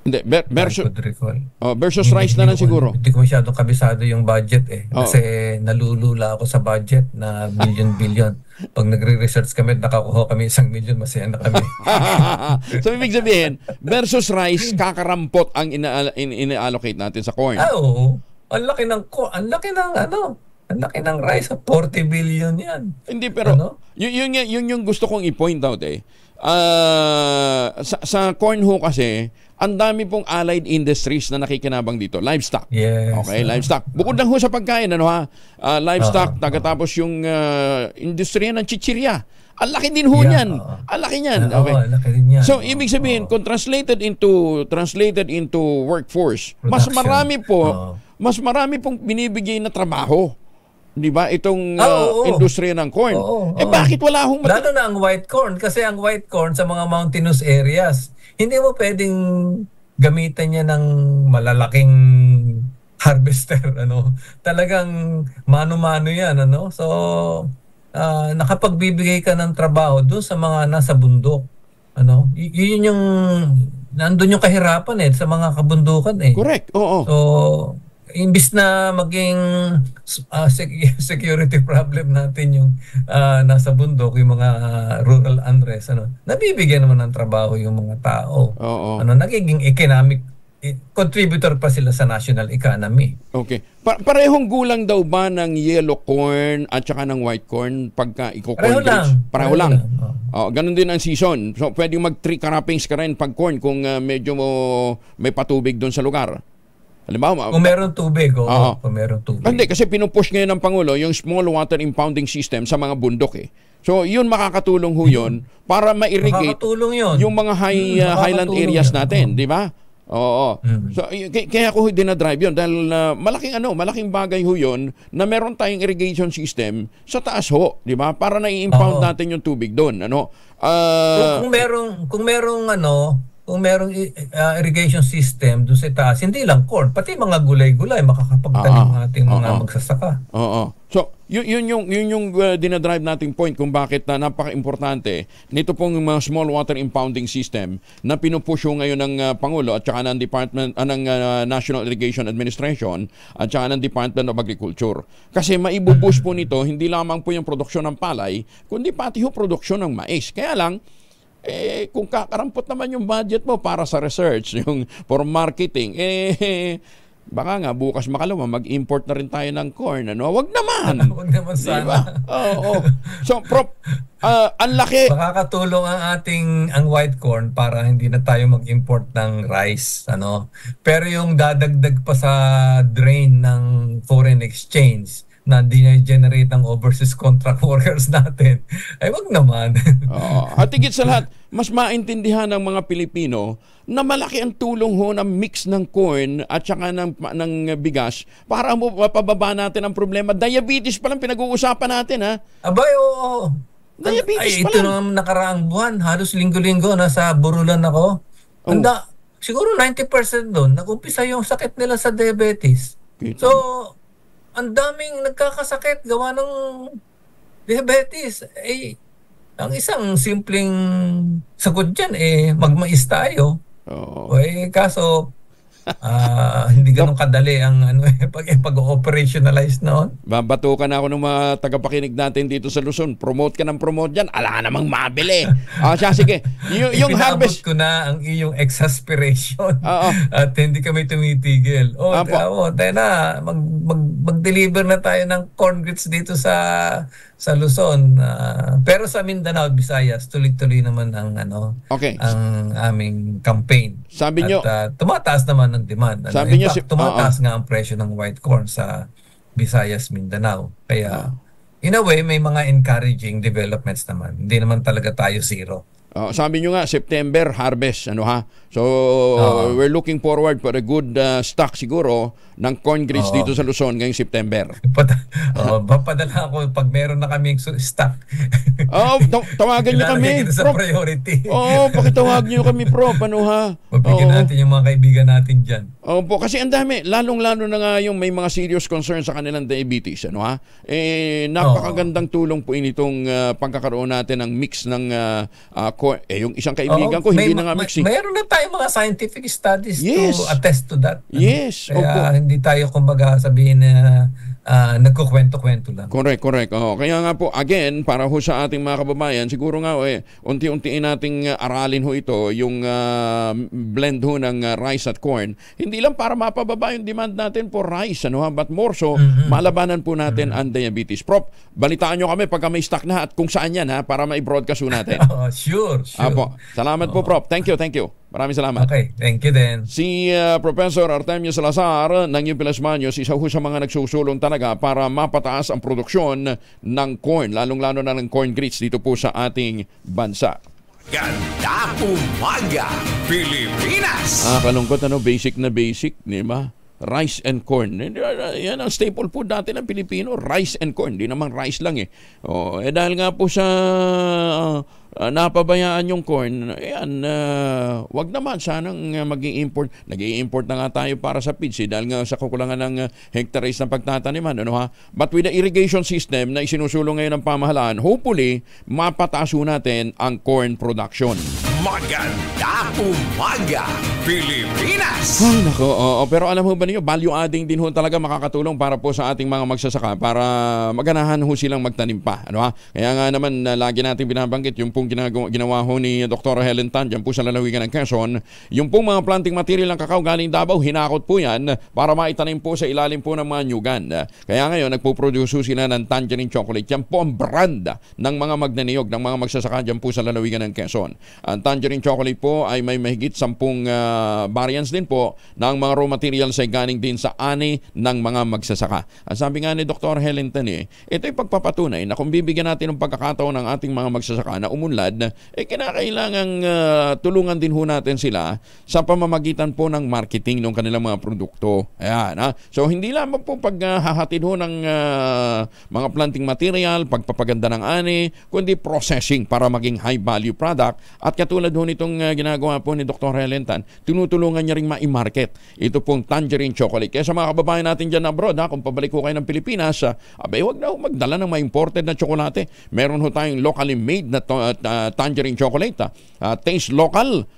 Hindi, versus rice na lang siguro. Hindi ko masyadong kabisado yung budget eh. Kasi nalulula ako sa budget na billion. Pag nagre-research kami, nakakuha kami 1 million, masaya na kami. So, ibig sabihin, versus rice, kakarampot ang ina-allocate natin sa corn. Oo. Ang laki ng rice, 40 billion yan. Hindi, pero yun yung gusto kong i-point out eh. sa corn ho kasi, ang dami pong allied industries na nakikinabang dito. Livestock. Yes. Okay, livestock. Bukod lang ho sa pagkain, livestock, tapos yung industriya ng chichirya. Ang laki din ho niyan. Ang laki niyan. Okay. Laki din yan. So, ibig sabihin, kung translated into workforce, mas marami pong binibigay na trabaho. Di ba? Itong industriya ng corn. Bakit wala hong... Lalo na ang white corn. Kasi ang white corn sa mga mountainous areas, hindi mo pwedeng gamitan niya ng malalaking harvester. Talagang mano-mano yan. So, nakapagbibigay ka ng trabaho doon sa mga nasa bundok. Yun yung... Nandun yung kahirapan sa mga kabundukan Correct. Oo. So, imbis na maging security problem natin yung nasa bundok, yung mga rural unrest, nabibigyan naman ng trabaho yung mga tao. Oo. Nagiging economic contributor pa sila sa national economy. Okay. Parehong gulang daw ba ng yellow corn at saka ng white corn pagka Pareho lang. Pareho lang. Ganun din ang season. So, pwedeng mag-tree croppings ka rin pag corn kung medyo may patubig doon sa lugar. Halimbawa, kung meron tubig, kung meron tubig. Hindi, kasi pinupush ngayon ng Pangulo yung small water impounding system sa mga bundok So, yun makakatulong ho yun para ma-irrigate yung mga highland areas natin, di ba? Oo. So, kaya ko dinadrive yun dahil malaking bagay ho yun na meron tayong irrigation system sa taas ho, di ba? Para na-impound natin yung tubig doon. Kung merong irrigation system doon sa taas, hindi lang corn, pati mga gulay-gulay makakapagtanim ng ating mga magsasaka. So, yun yung dinadrive nating point kung bakit napaka-importante nito pong mga small water impounding system na pinupush ngayon ng Pangulo at saka ng National Irrigation Administration at saka ng Department of Agriculture. Kasi maibubush po nito hindi lamang po yung produksyon ng palay, kundi pati yung produksyon ng mais. Kaya lang, kung kakarampot naman yung budget mo para sa research, yung for marketing, baka nga bukas makalawa mag-import na rin tayo ng corn. Wag naman. Wag naman sana. Diba? So, ang laki. Makakatulong ang white corn para hindi na tayo mag-import ng rice. Pero yung dadagdag pa sa drain ng foreign exchange na di-generate ang overseas contract workers natin, ay wag naman. At higit sa lahat, mas maintindihan ng mga Pilipino na malaki ang tulong ho ng mix ng corn at saka ng bigas para mapababa natin ang problema. Diabetes pa lang pinag-uusapan natin, ha? Abay, oo. Diabetes pa ito lang. Ito nakaraang buwan, halos linggo-linggo, nasa Burulan ako. Siguro 90% doon, nag-umpisa yung sakit nila sa diabetes. So, ang daming nagkakasakit gawa ng diabetes. Ang isang simpleng sagot dyan, magmais tayo. Kaso, hindi ganun kadali ang pag-operationalize noon. Babatukan ako ng mga tagapakinig natin dito sa Luzon. Promote ka ng promote dyan. Ala namang mabili. Sige. Yung harvest ko na ang iyong exasperation. At hindi kami tumitigil. Tayo na. Mag-deliver na tayo ng corn grits dito sa Luzon. Pero sa Mindanao at Visayas, tuloy-tuloy naman ang aming campaign. Sabi nyo, tumataas naman ang demand. Sabi nyo, tumataas nga ang presyo ng white corn sa Visayas, Mindanao. Kaya, in a way, may mga encouraging developments naman. Hindi naman talaga tayo zero. Sabi nyo nga, September harvest, So, we're looking forward for a good stock siguro ng corn grits dito sa Luzon ngayong September. Papadala ako pag meron na kaming stock. Tawagan nyo kami. Kita sa priority. Pakitawag nyo kami, Prof. Mabigyan natin yung mga kaibigan natin dyan. Kasi ang dami. Lalong-lalo na nga yung may mga serious concerns sa kanilang diabetes. Napakagandang tulong po initong pagkakaroon natin ng mix ng yung isang kaibigan ko, hindi na nga mix. Mayroon na tayong mga scientific studies to attest to that. Yes. Kaya hindi tayo kumbaga sabihin na nagkukwento-kwento lang. Correct. Kaya nga po, again, para ho sa ating mga kababayan, siguro nga unti-untiin nating aralin ho ito, yung blend ho ng rice at corn. Hindi lang para mapababa yung demand natin for rice, but more so, malabanan po natin ang diabetes. Prop, balitaan nyo kami pagka may stock na at kung saan yan, para ma-broadcast ho natin. Sure. Apo. Salamat po, Prop. Thank you. Maraming salamat. Okay, thank you din. Si Professor Artemio Salazar ng UP Las Baños, isa ho sa mga nagsusulong talaga para mapataas ang produksyon ng corn, lalong-lalo na ng corn grits dito po sa ating bansa. Ganda umaga, Pilipinas! Kalungkot, basic na basic, di ba? Rice and corn. Yan ang staple food natin ng Pilipino, rice and corn. Di naman rice lang dahil nga po sa napabayaan yung corn, wag naman sanang mag-i-import. Nag-i-import na nga tayo para sa feeds dahil nga sa kukulangan ng hectares ng pagtataniman. But with the irrigation system na isinusulong ngayon ng pamahalaan, hopefully, mapataas natin ang corn production. Maganda umaga, Pilipinas! Ay, nako. Pero alam mo ba niyo, value adding din ho talaga makakatulong para po sa ating mga magsasaka para maganahan ho silang magtanim pa. Kaya nga naman, lagi natin binabanggit yung pong ginawa ho ni Dr. Helen Tan dyan po sa lalawigan ng Quezon. Yung pong mga planting material ng kakao galing Davao, hinakot po yan para maitanim po sa ilalim po ng mga nyugan. Kaya ngayon, nagpo-produce sila ng tangerine chocolate. Yan po ang brand ng mga magnaniyog, ng mga magsasaka dyan po sa lalawigan ng Quezon. Ang tangerine chocolate po ay may mahigit 10 variants din po ng mga raw materials ay galing din sa ani ng mga magsasaka. Ang sabi nga ni Dr. Helen Tan, ito'y pagpapatunay na kung bibigyan natin ng pagkakataon ng ating mga magsasaka na umunlad, kinakailangang tulungan din ho natin sila sa pamamagitan po ng marketing ng kanilang mga produkto. Ayan, So hindi lamang po paghahatid ho ng mga planting material, pagpapaganda ng ani, kundi processing para maging high value product. At katulad ho nitong ginagawa po ni Dr. Helen Tan, tinutulungan niya ring ma-market ito pong tangerine chocolate. Kaya sa mga kababayan natin dyan abroad, kung pabalik ko kayo ng Pilipinas, huwag na ho magdala ng ma-imported na tsokolate. Meron ho tayong locally made na tangerine chocolate. Taste local,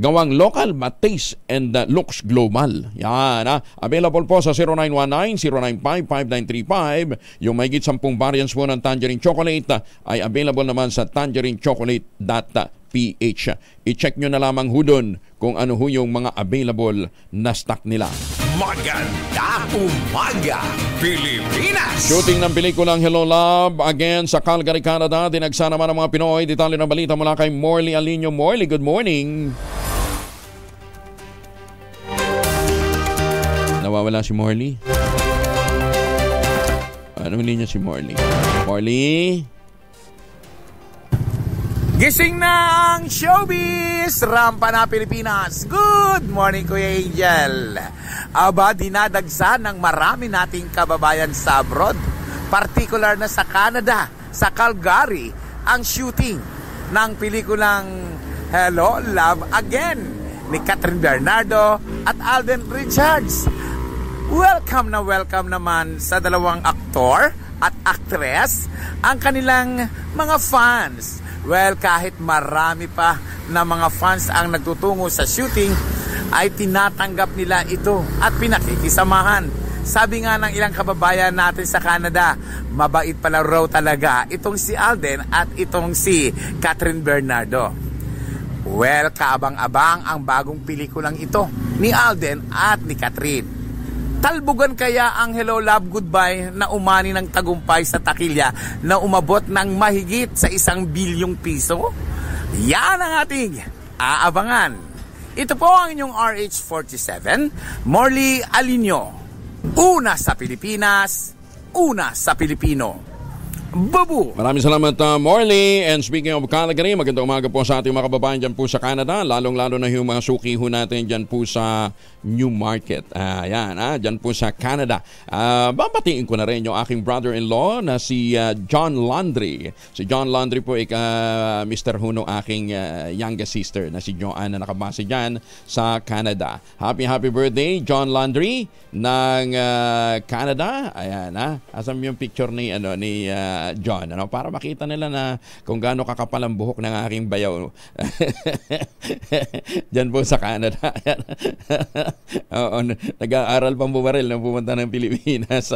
gawang local, but taste and looks global. Yan. Available po sa 0919-095-5935. Yung mahigit 10 variants po ng tangerine chocolate ay available naman sa tangerinechocolate.ph. I-check nyo na lamang ho dun kung ano ho yung mga available na stock nila. Maganda umaga, Pilipinas! Shooting ng pelikulang Hello Love again sa Calgary, Canada. Dinagsa naman ang mga Pinoy. Detalye ng balita mula kay Morley Alinio. Morley, good morning. Nawawala si Morley. Ano linya si Morley? Morley? Gising na ang showbiz! Rampa na Pilipinas! Good morning, Kuya Angel! Aba, dinadagsa ng marami nating kababayan sa abroad, particular na sa Canada, sa Calgary, ang shooting ng pelikulang Hello, Love Again ni Catherine Bernardo at Alden Richards. Welcome naman sa dalawang aktor at actress ang kanilang mga fans. Well, kahit marami pa na mga fans ang nagtutungo sa shooting, ay tinatanggap nila ito at pinakikisamahan. Sabi nga ng ilang kababayan natin sa Canada, mabait pala raw talaga itong si Alden at itong si Catherine Bernardo. Well, kaabang-abang ang bagong pelikulang ito ni Alden at ni Catherine. Talbugan kaya ang Hello Love Goodbye na umani ng tagumpay sa takilya na umabot ng mahigit sa 1 bilyong piso? Yan ang ating aabangan. Ito po ang inyong RH47, Morley Alinio. Una sa Pilipinas, una sa Pilipino. Babu! Maraming salamat, Morley. And speaking of Calgary, magandang umaga po sa ating mga kababayan dyan po sa Canada. Lalong-lalo na yung mga suki ho natin dyan po sa Newmarket. Ayan, dyan po sa Canada. Babatiin ko na rin yung aking brother-in-law na si John Landry. Si John Landry po, Mr. Huno, aking youngest sister na si Joanne na nakabase dyan sa Canada. Happy birthday, John Landry ng Canada. Ayan, asan yung picture ni John, ano, para makita nila na kung gaano kakapal ang buhok ng aking bayaw. Diyan po sa Canada. Oo, nag-aaral pang bumaril nang pumunta ng Pilipinas.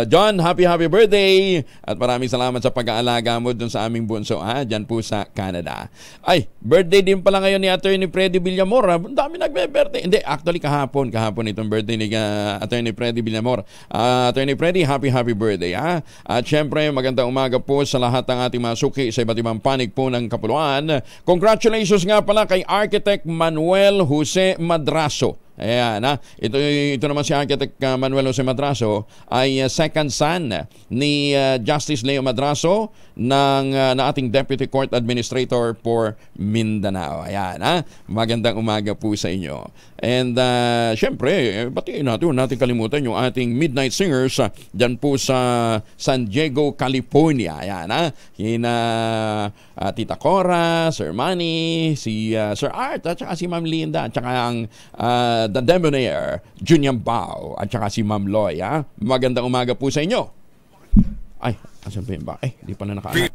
John, happy birthday! At maraming salamat sa pag-aalaga mo dun sa aming bunso, dyan po sa Canada. Ay, birthday din pala ngayon ni Attorney Freddy Villamor. Ang dami nagbe-birthday. Hindi, actually kahapon itong birthday ni Attorney Freddy Villamor. Attorney Freddy, happy birthday. At syempre, magandang umaga po sa lahat ng ating mga suki sa iba't ibang panig po ng kapuluan. Congratulations nga pala kay Architect Manuel Jose Madrazo. Ayan, ito naman si Architect Manuel Jose Madrazo ay second son ni Justice Leo Madrazo na ating Deputy Court Administrator for Mindanao. Ayan, magandang umaga po sa inyo. And syempre, batiin natin kalimutan yung ating Midnight Singers dyan po sa San Diego, California. Ayan, kina Tita Cora, Sir Manny, si Sir Art, at saka si Ma'am Linda, at saka ang The Debonair, Junior Bao, at saka si Ma'am Loy. Magandang umaga po sa inyo. Ay, asan pa yun ba? Di pala naka-anak.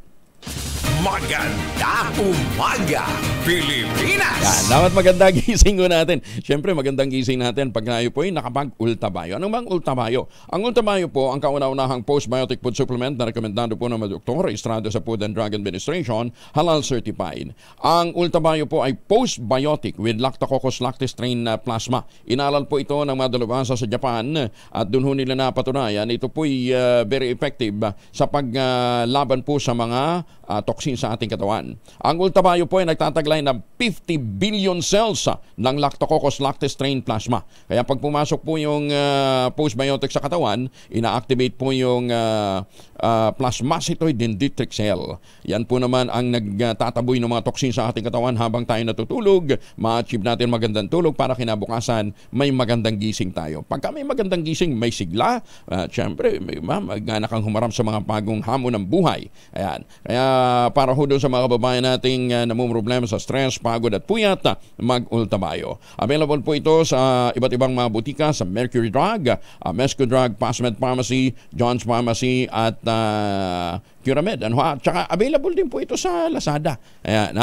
Magandang umaga, Pilipinas! Yan, dapat magandang gising ko natin. Siyempre, magandang gising natin pag tayo po ay nakapag-ultabayo. Anong bang ultabayo? Ang ultabayo po, ang kauna-unahang postbiotic food supplement na rekomendado po ng mga doktor, rehistrado sa Food and Drug Administration, halal certified. Ang ultabayo po ay postbiotic with Lactococcus lactis strain plasma. Inalal po ito ng mga dalubhasa sa Japan at doon ho nila napatunayan. Ito po ay very effective sa paglaban po sa mga toxin sa ating katawan. Ang ultabayo po ay nagtataglay ng 50 billion cells ng Lactococcus lactis strain plasma. Kaya pag pumasok po yung postbiotic sa katawan, ina-activate po yung plasmacytoid dendritic cell. Yan po naman ang nagtataboy ng mga toxin sa ating katawan habang tayo natutulog. Ma-achieve natin magandang tulog para kinabukasan may magandang gising tayo. Pagka may magandang gising, may sigla. Siyempre, magana kang humarap sa mga bagong hamon ng buhay. Ayan. Kaya para ho doon sa mga kababayan nating namumroblema sa stress, pagod at puyat, mag-ultabayo. Available po ito sa iba't ibang mga butika sa Mercury Drug, Mesco Drug, Passmed Pharmacy, John's Pharmacy at Curamed. Tsaka available din po ito sa Lazada. Ayan,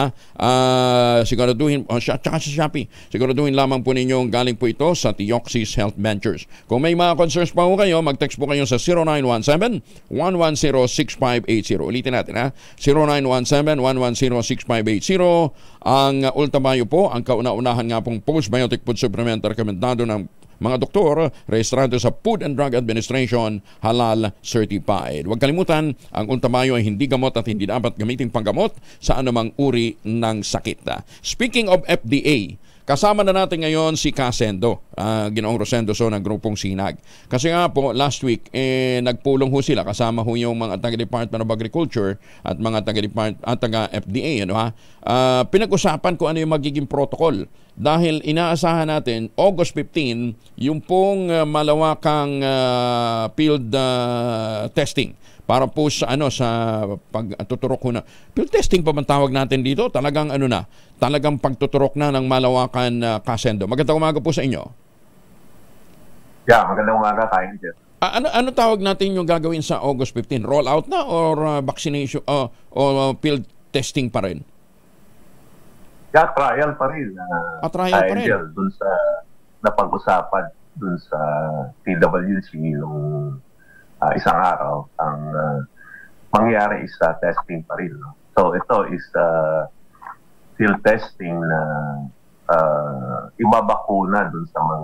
siguraduhin, tsaka sa Shopee. Siguraduhin lamang po ninyong galing po ito sa Theoxis Health Ventures. Kung may mga concerns pa po kayo, mag-text po kayo sa 0917-110-6580. Ulitin natin, 0917-110-6580. Ang ultabayo po, ang kauna-unahan nga pong postbiotic food supplement rekomendado ng mga doktor, rehistrado sa Food and Drug Administration, halal certified. Huwag kalimutan, ang ultabayo ay hindi gamot at hindi dapat gamitin panggamot sa anumang uri ng sakit. Speaking of FDA, kasama na natin ngayon si Casendo, Ginoong Rosendo ng grupong Sinag. Kasi nga po, last week, nagpulong ho sila, kasama ho yung mga taga-Department of Agriculture at mga taga-FDA. Pinag-usapan kung ano yung magiging protocol. Dahil inaasahan natin, August 15, yung pong malawakang field testing. Para po sa pagtuturok ho na. Field testing pa man tawag natin dito, talagang talagang pagtuturok na ng malawakan Casendo. Magandang umaga po sa inyo. Yeah, magandang umaga kayo, Jeff. Ano tawag natin yung gagawin sa August 15? Roll out na or vaccination o field testing pa rin? Yeah, trial pa rin. Trial pa rin. Dun sa napag-usapan dun sa PWC nung isang araw, ang mangyari is testing pa rin. No? So ito is field testing na ibabakuna dun sa mga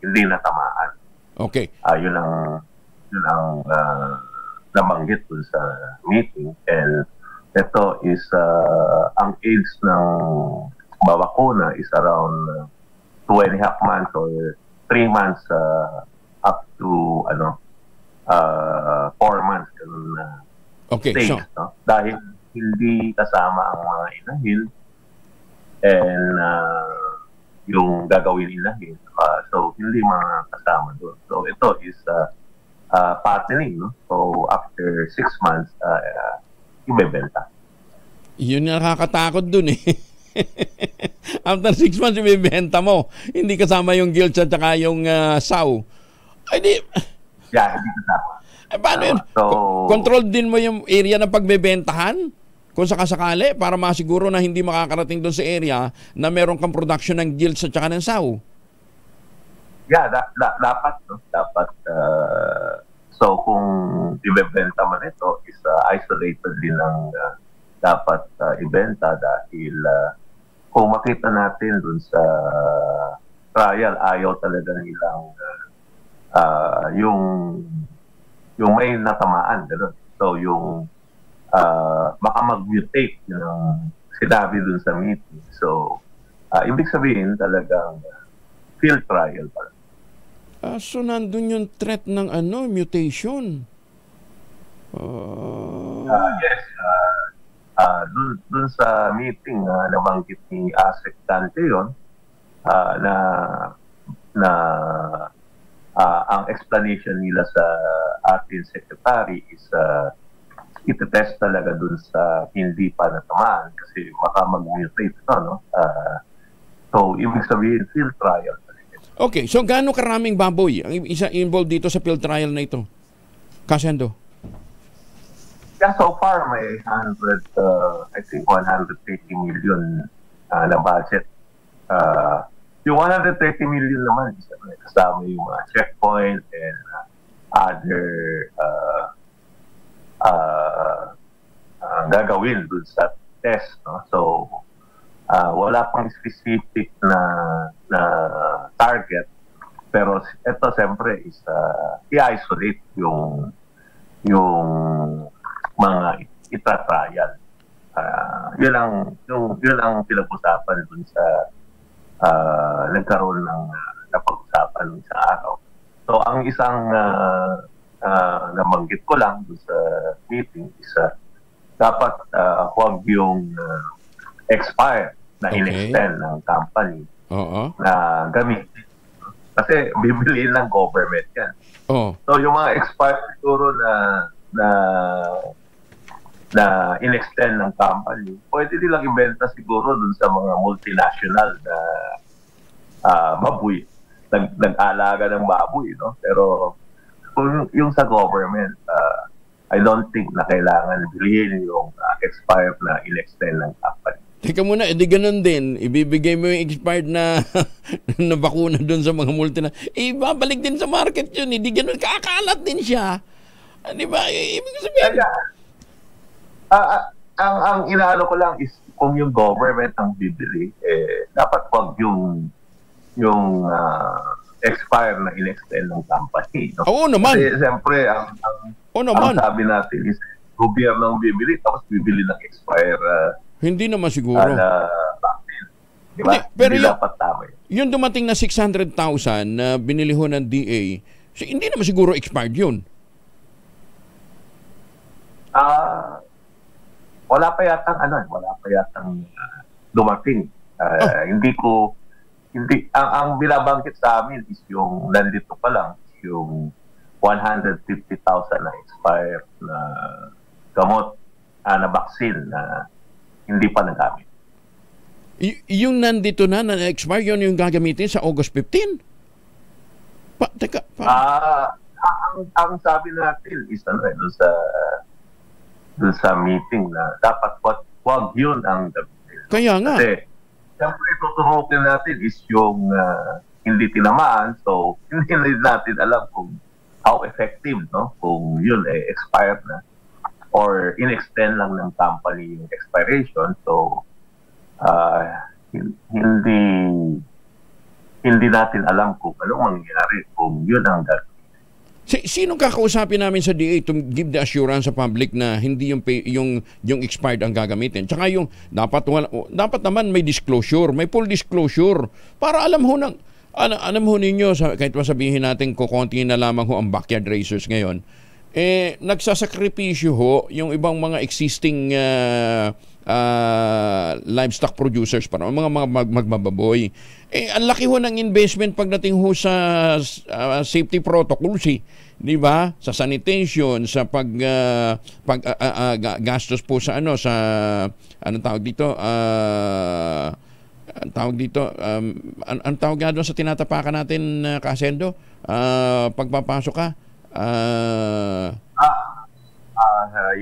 hindi natamaan. Okay. Yun ang nabanggit dun sa meeting. And ito is ang age ng babakuna is around 2.5 months or 3 months up to 4 months ganun na stage, no? Dahil hindi kasama ang mga inahil and yung gagawin inahil, so hindi mga kasama doon. So ito is patterning, no? So after 6 months ibebenta. Yun yung nakakatakot dun After 6 months ibebenta mo, hindi kasama yung guilt at saka yung saw. Ay di. Yeah, hindi kasama. Paano yun? Control din mo yung area ng pagbebentahan? Kung sakasakali, para masiguro na hindi makakarating doon sa area na meron kang production ng gilts at saka ng saw. Yeah, dapat. No? Dapat. So kung ibebenta man ito, is isolated din ang dapat ibenta dahil kung makita natin dun sa trial, ayaw talaga nilang yung may natamaan. Ganun. So yung baka mag-mutate yung sinabi dun sa meeting. So ibig sabihin talagang field trial pala. So nandun yung threat ng mutation. Yes. Dun sa meeting nabanggit ni ASEC Dante yun, na ang explanation nila sa ating secretary is itetest talaga dun sa hindi pa natamaan kasi baka mag-mutate ito, no? So, ibig sabihin, field trial. Okay, so gaano karaming baboy ang isa involved dito sa field trial na ito? Kasendo? Yeah, so far may 130 million na budget. Yung 130 million naman kasama yung mga checkpoint and other gagawin dun sa test, no? So wala pang specific na target, pero ito siyempre is i-isolate yung mga itatrial. Yun ang pinag-usapan dun sa nagkaroon ng napag-usapan sa araw. So ang isang nabanggit ko lang dun sa meeting is dapat huwag yung expire na in-extend ng company na gamitin. Kasi bibiliin ng government yan. So yung mga expire siguro na in-extend ng company, pwede nilang ibenta siguro dun sa mga multinational na baboy, nag-alaga ng baboy, no? Pero kung yung sa government, I don't think na kailangan bilhin yung expired na in-extend ng company. Teka muna, edi ganun din. Ibibigay mo yung expired na na bakuna doon sa mga multinational. Ibabalik din sa market yun. Hindi ganun. Kakalat din siya. Di ba? Ibig sabihin. Ang inaano ko lang is kung yung government ang bibili, dapat wag yung expire na in-extend ng company. No? Oo naman. Kasi siyempre, ang sabi natin is gobyerno ang bibili, tapos bibili ng expire. Hindi naman siguro. Diba? Pero hindi dapat tama. Yung dumating na 600,000 na binili ho ng DA, hindi naman siguro expired yun. Wala pa yatang dumating. Ang binabanggit sa amin is yung nandito pa lang, yung 150,000 na expired na gamot na vaccine na hindi pa nagamit. Yung nandito na expire, yun yung gagamitin sa August 15? Ang sabi natin is dun sa meeting na dapat wag yun ang gamitin. Kaya nga. Kasi siyempre tuturukin natin is yung hindi tinamaan, so hindi natin alam kung how effective, no? Kung yun expired na or in-extend lang ng company yung expiration. So hindi natin alam kung anong mangyayari kung yun ang gagawin. Sinong kakausapin namin sa DA to give the assurance sa public na hindi yung expired ang gagamitin? Tsaka yung dapat naman may disclosure, may full disclosure para alam ho ninyo, kahit masabihin natin kukunti na lamang ho ang backyard racers ngayon, nagsasakripisyo ho yung ibang mga existing livestock producers para mga magbababoy. Ang laki ho ng investment pagdating ho sa safety protocols, di ba? Sa sanitation, sa gastos po sa anong tawag dito? Ang tawag nga doon sa tinatapakan natin, Kasendo, pagpapasok ka,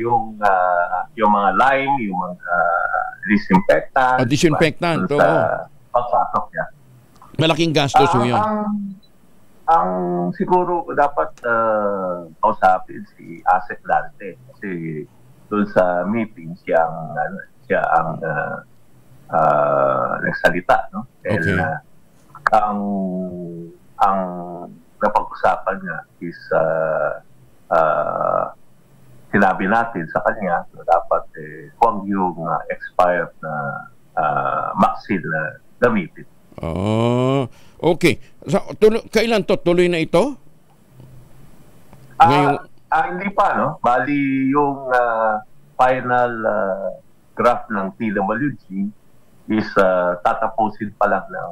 Yung mga lime, yung mga disinfectant. Disinfectant, oo. Pagpasok niya. Malaking gastos yun. Ang siguro dapat kausapin si Asek Lante kasi doon sa meeting siya ang nagsalita, no? Dahil ang napag-usapan niya is sinabi natin sa kanya na dapat huwag yung expired na vaccine na gamitin. Okay. So, kailan to? Tuloy na ito? Hindi pa, no? Bali yung final draft ng TWG is tatapusin pa lang ng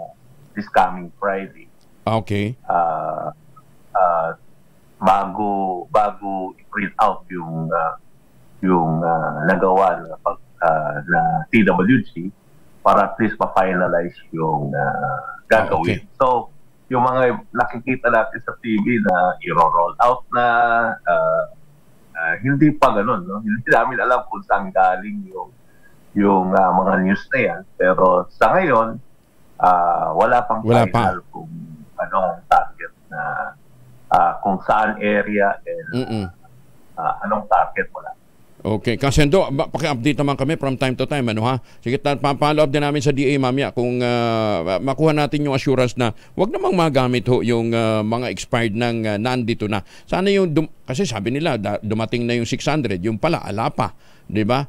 this coming Friday. Okay. Bago i-print out yung nagawa na TWG para at least ma-finalize yung gagawin. Okay. So, yung mga nakikita natin sa TV na i-roll out na hindi pa ganun, no? Hindi namin alam kung saan galing yung mga news na yan. Pero sa ngayon, wala pang final kung ano ang target na kung saan area and anong target wala. Okay. Kasendo, paki-update naman kami from time to time. Ano ha? Sige, pa-follow up din namin sa DA mamaya kung makuha natin yung assurance na wag namang magamit yung mga expired ng nandito na. Sana yung, kasi sabi nila dumating na yung 600, yung pala, ala pa. Diba?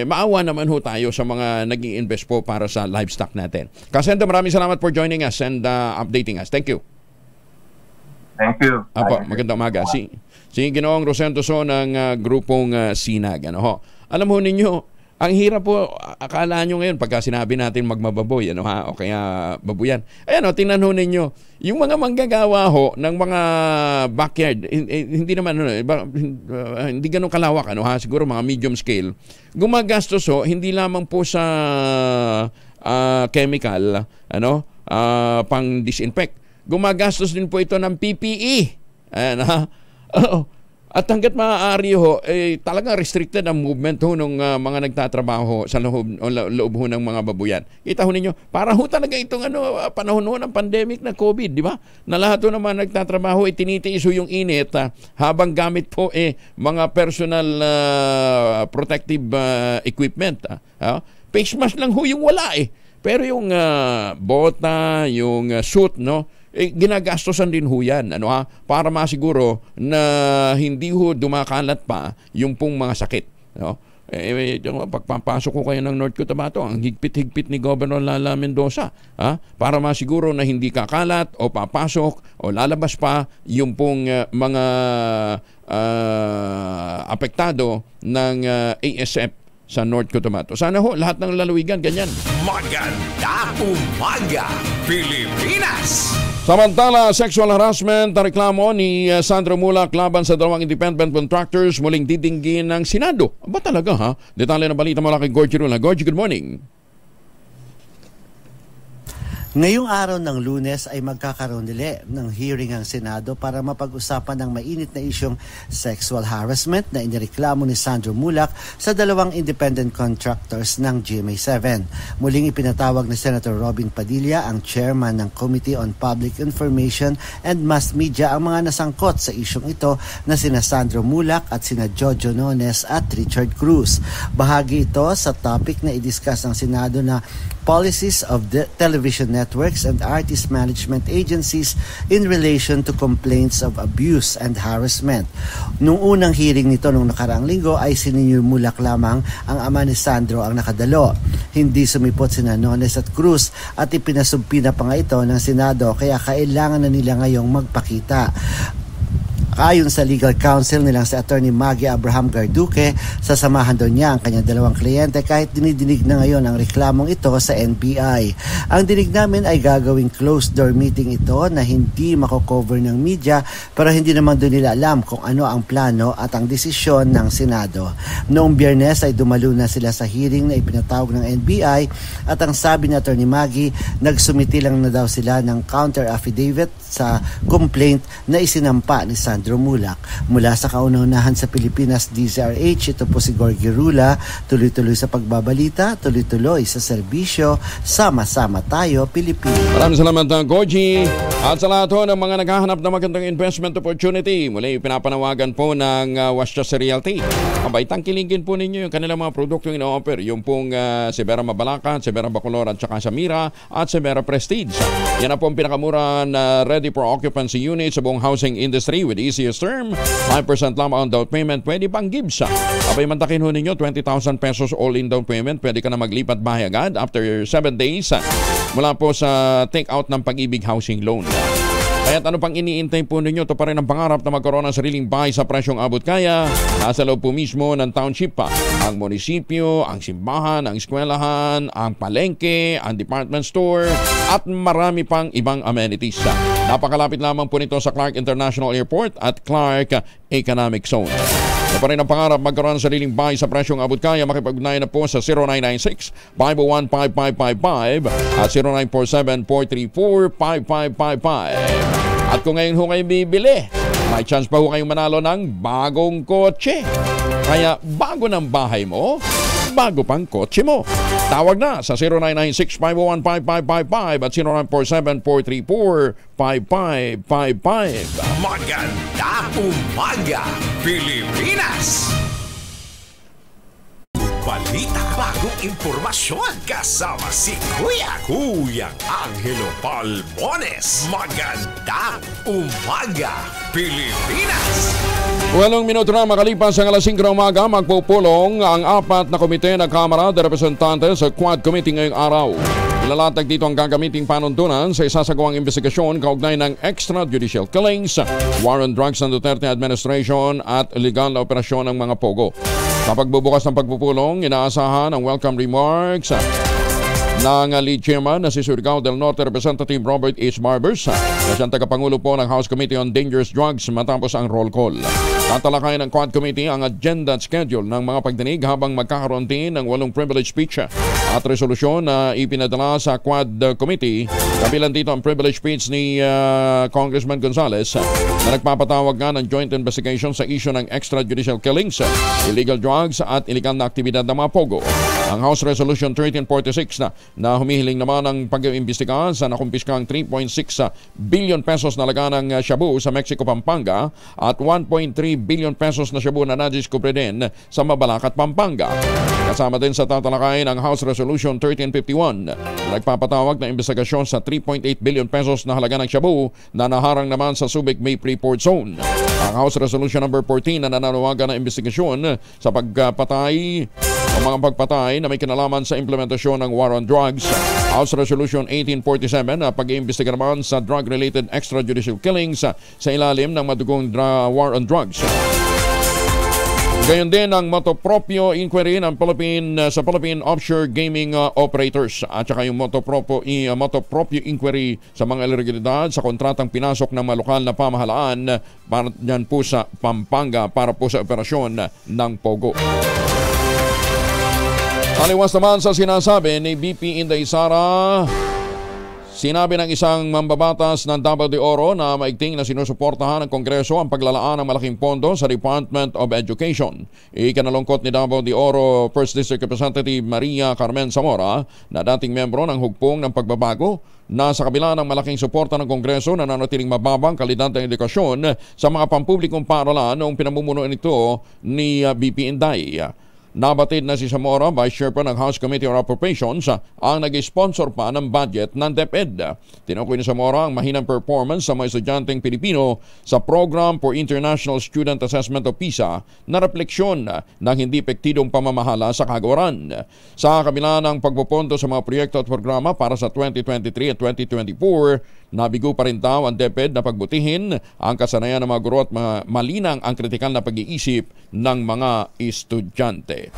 Maawa naman tayo sa mga nag-i-invest po para sa livestock natin. Kasendo, maraming salamat for joining us and updating us. Thank you. Thank you. Magandang umaga. Si Ginoong Rosendo So ng grupong Sinag. Alam ho ninyo, ang hirap po, akala nyo ngayon pagka sinabi natin magmababoy, o kaya babuyan. Ayan tingnan ho ninyo, yung mga manggagawa ho ng mga backyard, hindi naman, hindi ganun kalawak, siguro mga medium scale, gumagastos ho, hindi lamang po sa chemical, pang disinfect. Gumagastos din po ito ng PPE. At hanggat maaari talagang restricted ang movement ng mga nagtatrabaho sa loob ng mga babuyan. Kita ho ninyo, para talaga itong panahon ng pandemic na COVID, di ba? Na lahat ng mga nagtatrabaho tinitiis yung init habang gamit po mga personal protective equipment. Face mask lang yung wala Pero yung bota, yung suit, ginagastosan din yan, para masiguro na hindi dumakalat pa yung pong mga sakit. Pagpapasok ko kayo ng North Cotabato, ang higpit-higpit ni Governor Lala Mendoza, para masiguro na hindi kakalat o papasok o lalabas pa yung pong mga apektado ng ASF sa North Cotabato. Sana lahat ng lalawigan ganyan. Maganda umaga, Pilipinas! Samantala, sexual harassment na reklamo ni Sandro Mulak laban sa dalawang independent contractors muling didinggin ng Senado. Ba talaga Detalye na balita mula kay Gorgie Rula. Gorgie, good morning. Ngayong araw ng Lunes ay magkakaroon nila ng hearing ang Senado para mapag-usapan ng mainit na isyong sexual harassment na inireklamo ni Sandro Mulak sa dalawang independent contractors ng GMA7. Muling ipinatawag ni Senator Robin Padilla, ang chairman ng Committee on Public Information and Mass Media, ang mga nasangkot sa isyong ito na sina Sandro Mulak at sina Jojo Nones at Richard Cruz. Bahagi ito sa topic na i-discuss ng Senado na policies of the television networks and artist management agencies in relation to complaints of abuse and harassment. Nung unang hearing nito nung nakaraang linggo ay Senior Mulak lamang ang ama ni Sandro ang nakadalo. Hindi sumipot sina Nones at Cruz at ipinasubpina pa nga ito ng Senado kaya kailangan na nila ngayong magpakita. Ayon sa legal counsel nilang si Attorney Maggie Abraham Garduque, sasamahan daw niya ang kanyang dalawang kliyente kahit dinidinig na ngayon ang reklamong ito sa NBI. Ang dinig namin ay gagawing closed door meeting ito na hindi makocover ng media, pero hindi naman doon nila alam kung ano ang plano at ang desisyon ng Senado. Noong Biyernes ay dumalo na sila sa hearing na ipinatawag ng NBI at ang sabi ni Attorney Maggie, nagsumiti lang na daw sila ng counter affidavit sa complaint na isinampa ni Sandro Mulak. Mula sa kauna-unahan sa Pilipinas DZRH, ito po si Gorgie Rula, tuloy-tuloy sa pagbabalita, tuloy-tuloy sa serbisyo, sama-sama tayo Pilipinas. Maraming salamat Gorgie. At sa lahat ng mga naghahanap ng magandang investment opportunity, muli pinapanawagan po ng Westchester Realty. Abay, tangkilingin po ninyo yung kanilang mga produktong ino-offer. Yung pong Severa Mabalacan, Severa Bacolor at saka Samira at Severa Prestige. Yan na po ang pinakamura na ready for occupancy unit sa buong housing industry with easiest term. 5% lamang ang down payment. Pwede pang gives. Abay, mantakin ho ninyo 20,000 pesos all-in down payment. Pwede ka na maglipat bahay agad after 7 days mula po sa take-out ng Pag-ibig Housing Loan. Kaya't ano pang iniintay po ninyo? Ito pa rin ang pangarap na magkaroon ng sariling bahay sa presyong abot kaya. Nasa loob po mismo ng township pa. Ang munisipyo, ang simbahan, ang eskwelahan, ang palengke, ang department store, at marami pang ibang amenities. Napakalapit lamang po nito sa Clark International Airport at Clark Economic Zone. Ito pa rin ang pangarap magkaroon ng sariling bahay sa presyong abot kaya. Makipag-ugnayan na po sa 0996-501-5555 at 0947-434-5555. At kung ngayon ho kayo bibili, may chance pa ho kayong manalo ng bagong kotse. Kaya bago ng bahay mo, bago pang kotse mo. Tawag na sa 0996-501-5555 at 0947-434-5555. Magandang umaga, Pilipinas! Balita, bagong impormasyon, kasama si Kuyang Angelo Palmones. Magandang umaga, Pilipinas! 8 minuto na makalipas ang alas 5 ng umaga, magpupulong ang 4 na komite ng Kamara de Representantes sa Quad Committee ngayong araw. Ilalatag dito ang gagamiting panuntunan sa isasagawang investigasyon kaugnay ng extrajudicial killings, war on drugs ng Duterte administration at illegal na operasyon ng mga pogo. Sa pagbubukas ng pagpupulong, inaasahan ang welcome remarks ng lead chairman na si Surigao del Norte Representative Robert H. Barbers na siyang tagapangulo po ng House Committee on Dangerous Drugs matapos ang roll call. Tatalakayin ng Quad Committee ang agenda at schedule ng mga pagdinig habang magkakaroon din ng 8 privilege speech at resolusyon na ipinadala sa Quad Committee. Kabilang dito ang privilege speech ni Congressman Gonzales na nagpapatawag nga ng joint investigation sa issue ng extrajudicial killings, illegal drugs at illegal na aktibidad ng mga pogo. Ang House Resolution 1346 na humihiling naman ng pag-iimbestiga sa nakumpiskang 3.6 billion pesos na laga ng shabu sa Mexico, Pampanga at 1.3 billion pesos na shabu na nadiskubre din sa Mabalacat, Pampanga. Kasama din sa tatalakayin ang House Resolution 1351 na nagpapatawag na investigasyon sa 3.8 billion pesos na halaga ng shabu na naharang naman sa Subic Bay Freeport Zone. Ang House Resolution number 14 na nananawagan ng investigasyon sa pagpatay o mga pagpatay na may kinalaman sa implementasyon ng war on drugs. House Resolution 1847 na pag-iimbestiga naman sa drug-related extrajudicial killings sa ilalim ng madugong war on drugs. Gayon din ang motopropyo inquiry ng sa Philippine Offshore Gaming Operators at saka yung motopropyo inquiry sa mga ilegalidad sa kontratang pinasok ng mga lokal na pamahalaan para dyan po sa Pampanga para po sa operasyon ng Pogo. Taliwas naman sa sinasabi ni BP Inday Sara, sinabi ng isang mambabatas ng Davao de Oro na maigting na sinusuportahan ng Kongreso ang paglalaan ng malaking pondo sa Department of Education. Ikinalungkot ni Davao de Oro 1st District Representative Maria Carmen Zamora na dating membro ng hugpong ng pagbabago na sa kabila ng malaking suporta ng Kongreso na nanatiling mababang kalidad ng edukasyon sa mga pampublikong paaralan noong pinamumunuan ito ni BP Inday. Nabatid na si Zamora, Vice Chairman ng House Committee on Appropriations, ang nag-sponsor pa ng budget ng DepEd. Tinukoy ni Zamora ang mahinang performance sa mga estudyanteng Pilipino sa Program for International Student Assessment o PISA na refleksyon ng hindi epektibong pamamahala sa kagawaran. Sa kabila ng pagpupunto sa mga proyekto at programa para sa 2023 at 2024, Nabigo pa rin daw ang DepEd na pagbutihin ang kasanayan ng mga guro at malinang ang kritikal na pag-iisip ng mga estudyante.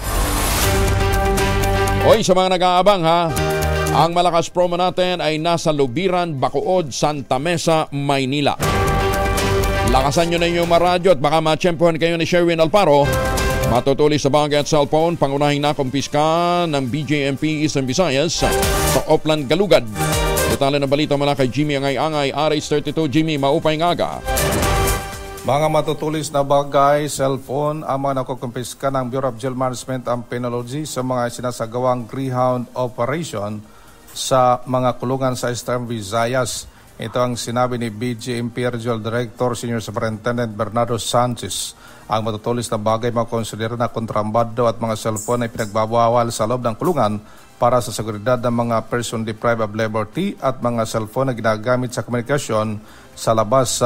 Hoy, sa mga nag-aabang ha, ang malakas promo natin ay nasa Lubiran, Bacood, Santa Mesa, Maynila. Lakasan nyo na inyong maradyo at baka matsyempohan kayo ni Sherwin Alparo. Matutulis sa bagay at cellphone, pangunahing nakumpiska ng BJMP Eastern Visayas sa Oplan, Galugad. Detalye ng balita mula kay Jimmy Angay-Angay, RH32. Jimmy, maupay ngaga. Mga matutulis na bagay, cellphone, ang mga nakukumpiska ng Bureau of Jail Management and Penology sa mga sinasagawang Greyhound Operation sa mga kulungan sa Eastern Visayas. Ito ang sinabi ni BJMP Regional Director Senior Superintendent Bernardo Sanchez. Ang matutulis na bagay makonsidera na kontrabando at mga cellphone ay pinagbabawal sa loob ng kulungan para sa seguridad ng mga person deprived of liberty at mga cellphone na ginagamit sa komunikasyon sa labas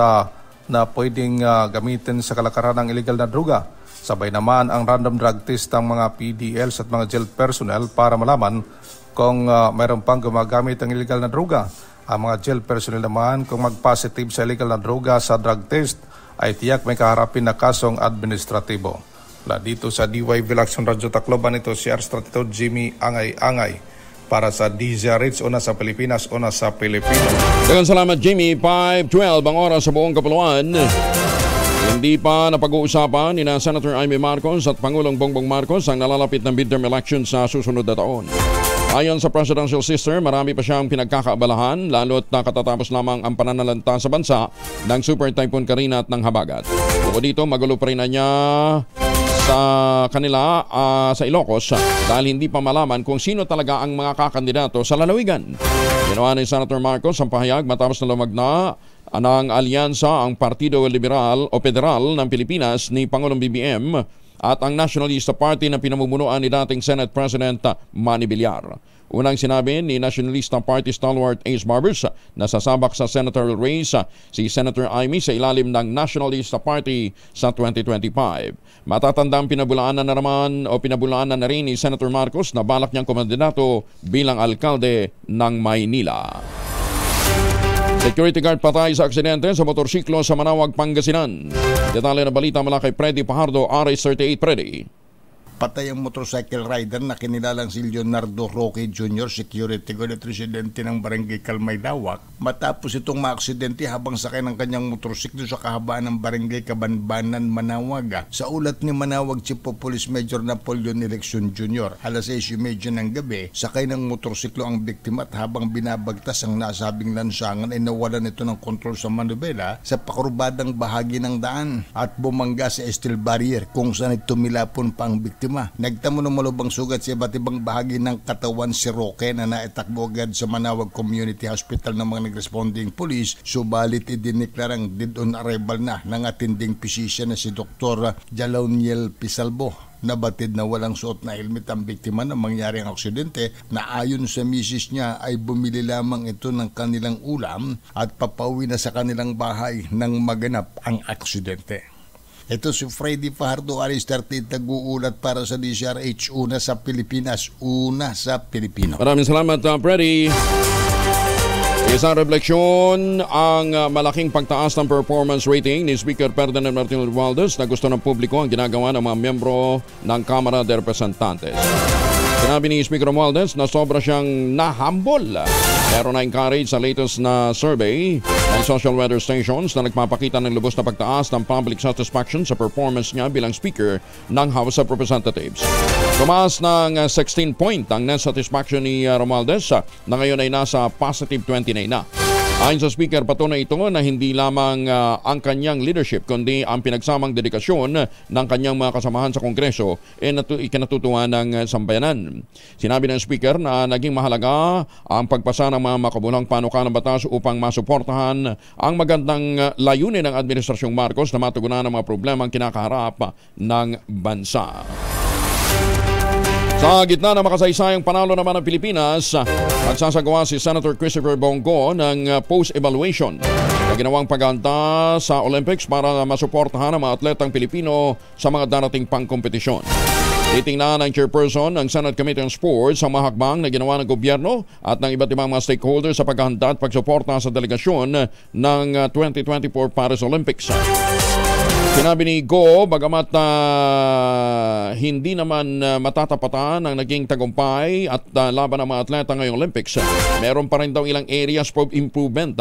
na pwedeng gamitin sa kalakaran ng illegal na droga. Sabay naman ang random drug test ng mga PDLs at mga jail personnel para malaman kung mayroon pang gumagamit ng illegal na droga. Ang mga jail personnel naman kung mag-positive sa illegal na droga sa drug test ay tiyak may kaharapin na kasong administratibo. Dito sa DYV Action Radyo Tacloban, ito si RH32 Jimmy Angay-Angay para sa DZRH, una sa Pilipinas, una sa Pilipino. Dagang salamat Jimmy. 5:12 ang oras sa buong kapuluan. Hindi pa napag-uusapan ni Senator Amy Marcos at Pangulong Bongbong Marcos ang nalalapit ng midterm election sa susunod na taon. Ayon sa presidential sister, marami pa siyang pinagkakaabalahan lalo't nakatatapos lamang ang pananalanta sa bansa ng Super Typhoon Karina at ng Habagat. Bukod dito, magulo pa rin na niya sa kanila sa Ilocos dahil hindi pa malaman kung sino talaga ang mga kakandidato sa lalawigan. Ginawa ni Senator Marcos ang pahayag matapos na lumagna ng alyansa ang Partido Liberal o Federal ng Pilipinas ni Pangulong BBM at ang Nationalista Party na pinamumunuan ni dating Senate President Manny Villar. Unang sinabi ni Nationalista Party stalwart Ace Barbers na sasabak sa senatorial race si Senator Amy sa ilalim ng Nationalista Party sa 2025. Matatandang pinabulaanan na rin ni Senator Marcos na balak niyang kumandidato bilang alkalde ng Maynila. Security guard patay sa aksidente sa motorsiklo sa Manawag, Pangasinan. Detalye na balita mula kay Freddy Pajardo, RH38. Freddy. Patay ang motorcycle rider na kinilalang si Leonardo Roque Jr., security guard at residente ng Barangay Kalmay, Lawak, matapos itong maaksidente habang sakay ng kanyang motorsiklo sa kahabaan ng Barangay Kabanbanan, Manawag. Sa ulat ni Manawag Chief of Police Major Napoleon Election Jr., alas 6:30 ng gabi, sakay ng motorsiklo ang biktima at habang binabagtas ang nasabing lansangan ay nawalan ito ng kontrol sa manubela sa pakurbadang bahagi ng daan at bumangga sa steel barrier kung saan ay tumilapon pa ang biktima. Nagtamo ng malubang sugat sa iba't ibang bahagi ng katawan si Roque na naitakbo agad sa Manawag Community Hospital ng mga nag-responding police, subalit idineklarang dead on arrival na ng atinding physician na si Dr. Jalauniel Pisalbo. Nabatid na walang suot na helmet ang biktima ng mangyaring aksidente na ayon sa misis niya ay bumili lamang ito ng kanilang ulam at papauwi na sa kanilang bahay nang maganap ang aksidente. Ito si Freddy Fajardo, RH38, nag-uulat para sa DZRH, una sa Pilipinas, una sa Pilipino. Maraming salamat, Freddy. Isang refleksyon ang malaking pagtaas ng performance rating ni Speaker Ferdinand Martin Romualdez na gusto ng publiko ang ginagawa ng mga miyembro ng Kamara de Representantes. Sinabi ni Speaker Romualdez na sobra siyang nahambol pero na-encourage sa latest na survey ng social weather stations na nagpapakita ng lubos na pagtaas ng public satisfaction sa performance niya bilang Speaker ng House of Representatives. Tumaas ng 16 point ang net satisfaction ni Romualdez na ngayon ay nasa positive 29 na. Ayon sa Speaker, patunay ito na hindi lamang ang kanyang leadership kundi ang pinagsamang dedikasyon ng kanyang mga kasamahan sa Kongreso ikinatutuwa ng sambayanan. Sinabi ng Speaker na naging mahalaga ang pagpasa ng mga makabulang panukalang batas upang masuportahan ang magandang layunin ng Administrasyong Marcos na matugunan ang mga problemang kinakaharap ng bansa. Sa gitna ng makasaysayang panalo naman ng Pilipinas, magsasagawa si Senator Christopher Bongo ng post-evaluation na ginawang paghahanda sa Olympics para masuportahan ang mga atletang Pilipino sa mga darating pang kompetisyon. Titingnan ng chairperson ng Senate Committee on Sports ang mahakbang na ginawa ng gobyerno at ng iba't ibang mga stakeholders sa paghahanda at pagsuporta sa delegasyon ng 2024 Paris Olympics. Sinabi ni Go, bagamat hindi naman matatapatan ang naging tagumpay at laban ng mga atleta ngayong Olympics, meron pa rin daw ilang areas for improvement,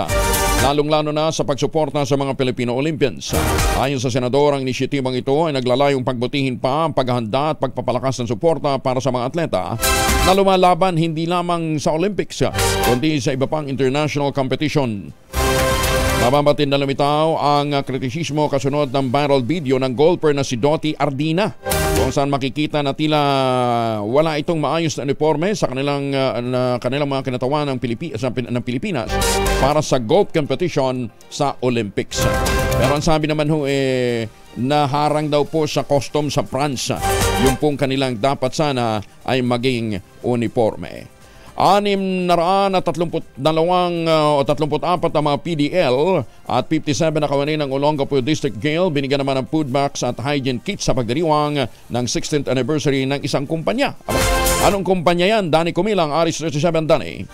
lalong-lalo na sa pagsuporta sa mga Filipino Olympians. Ayon sa senador, ang inisyatibang ito ay naglalayong pagbutihin pa ang paghahanda at pagpapalakas ng suporta para sa mga atleta na lumalaban hindi lamang sa Olympics, kundi sa iba pang international competition. Mababatid na lumitaw ang kritisismo kasunod ng viral video ng golfer na si Dottie Ardina, kung saan makikita na tila wala itong maayos na uniforme sa kanilang mga kinatawan ng Pilipinas para sa golf competition sa Olympics. Pero ang sabi naman naharang daw po sa custom sa France yung pong kanilang dapat sana ay maging uniforme. 634 na mga PDL at 57 na kawani ng Olongapo District Jail binigyan naman ng food box at hygiene kit sa pagdiriwang ng 16th anniversary ng isang kumpanya. Anong kumpanya yan? Danny Kumilang, Aris 37, Danny.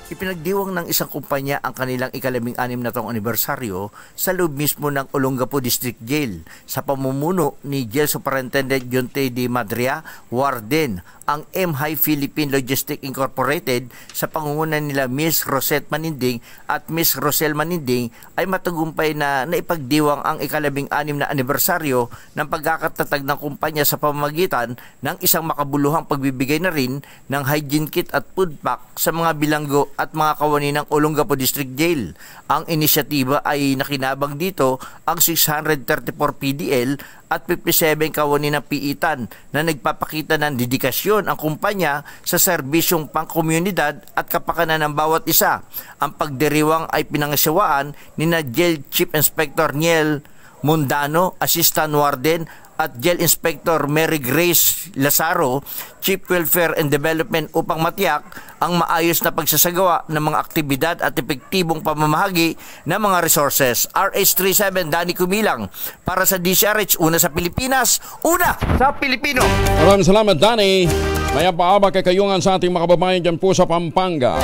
Ipinagdiwang ng isang kumpanya ang kanilang ika-16 na taong anibersaryo sa loob mismo ng Olongapo District Jail sa pamumuno ni Jail Superintendent Jonte de Madria Warden. Ang M-High Philippine Logistics Incorporated sa pangunguna nila Miss Rosette Maninding at Miss Rosel Maninding ay matagumpay na naipagdiwang ang ika-16 na anibersaryo ng pagkakatatag ng kumpanya sa pamamagitan ng isang makabuluhang pagbibigay na rin ng hygiene kit at food pack sa mga bilanggo at mga kawani ng Olongapo District Jail. Ang inisyatiba ay nakinabang dito ang 634 PDL at 57 kawani ng piitan na nagpapakita ng dedikasyon ang kumpanya sa serbisyong pangkomunidad at kapakanan ng bawat isa. Ang pagdiriwang ay pinangasawaan ni Jail Chief Inspector Niel Mundano, Assistant Warden, at Jail Inspector Mary Grace Lazaro, Chief Welfare and Development upang matiyak ang maayos na pagsasagawa ng mga aktibidad at epektibong pamamahagi ng mga resources. RH37, Danny Kumilang, para sa DCRH, una sa Pilipinas, una sa Pilipino. Maraming salamat, Danny. May paabag kakayungan sa ating mga kababayan dyan po sa Pampanga.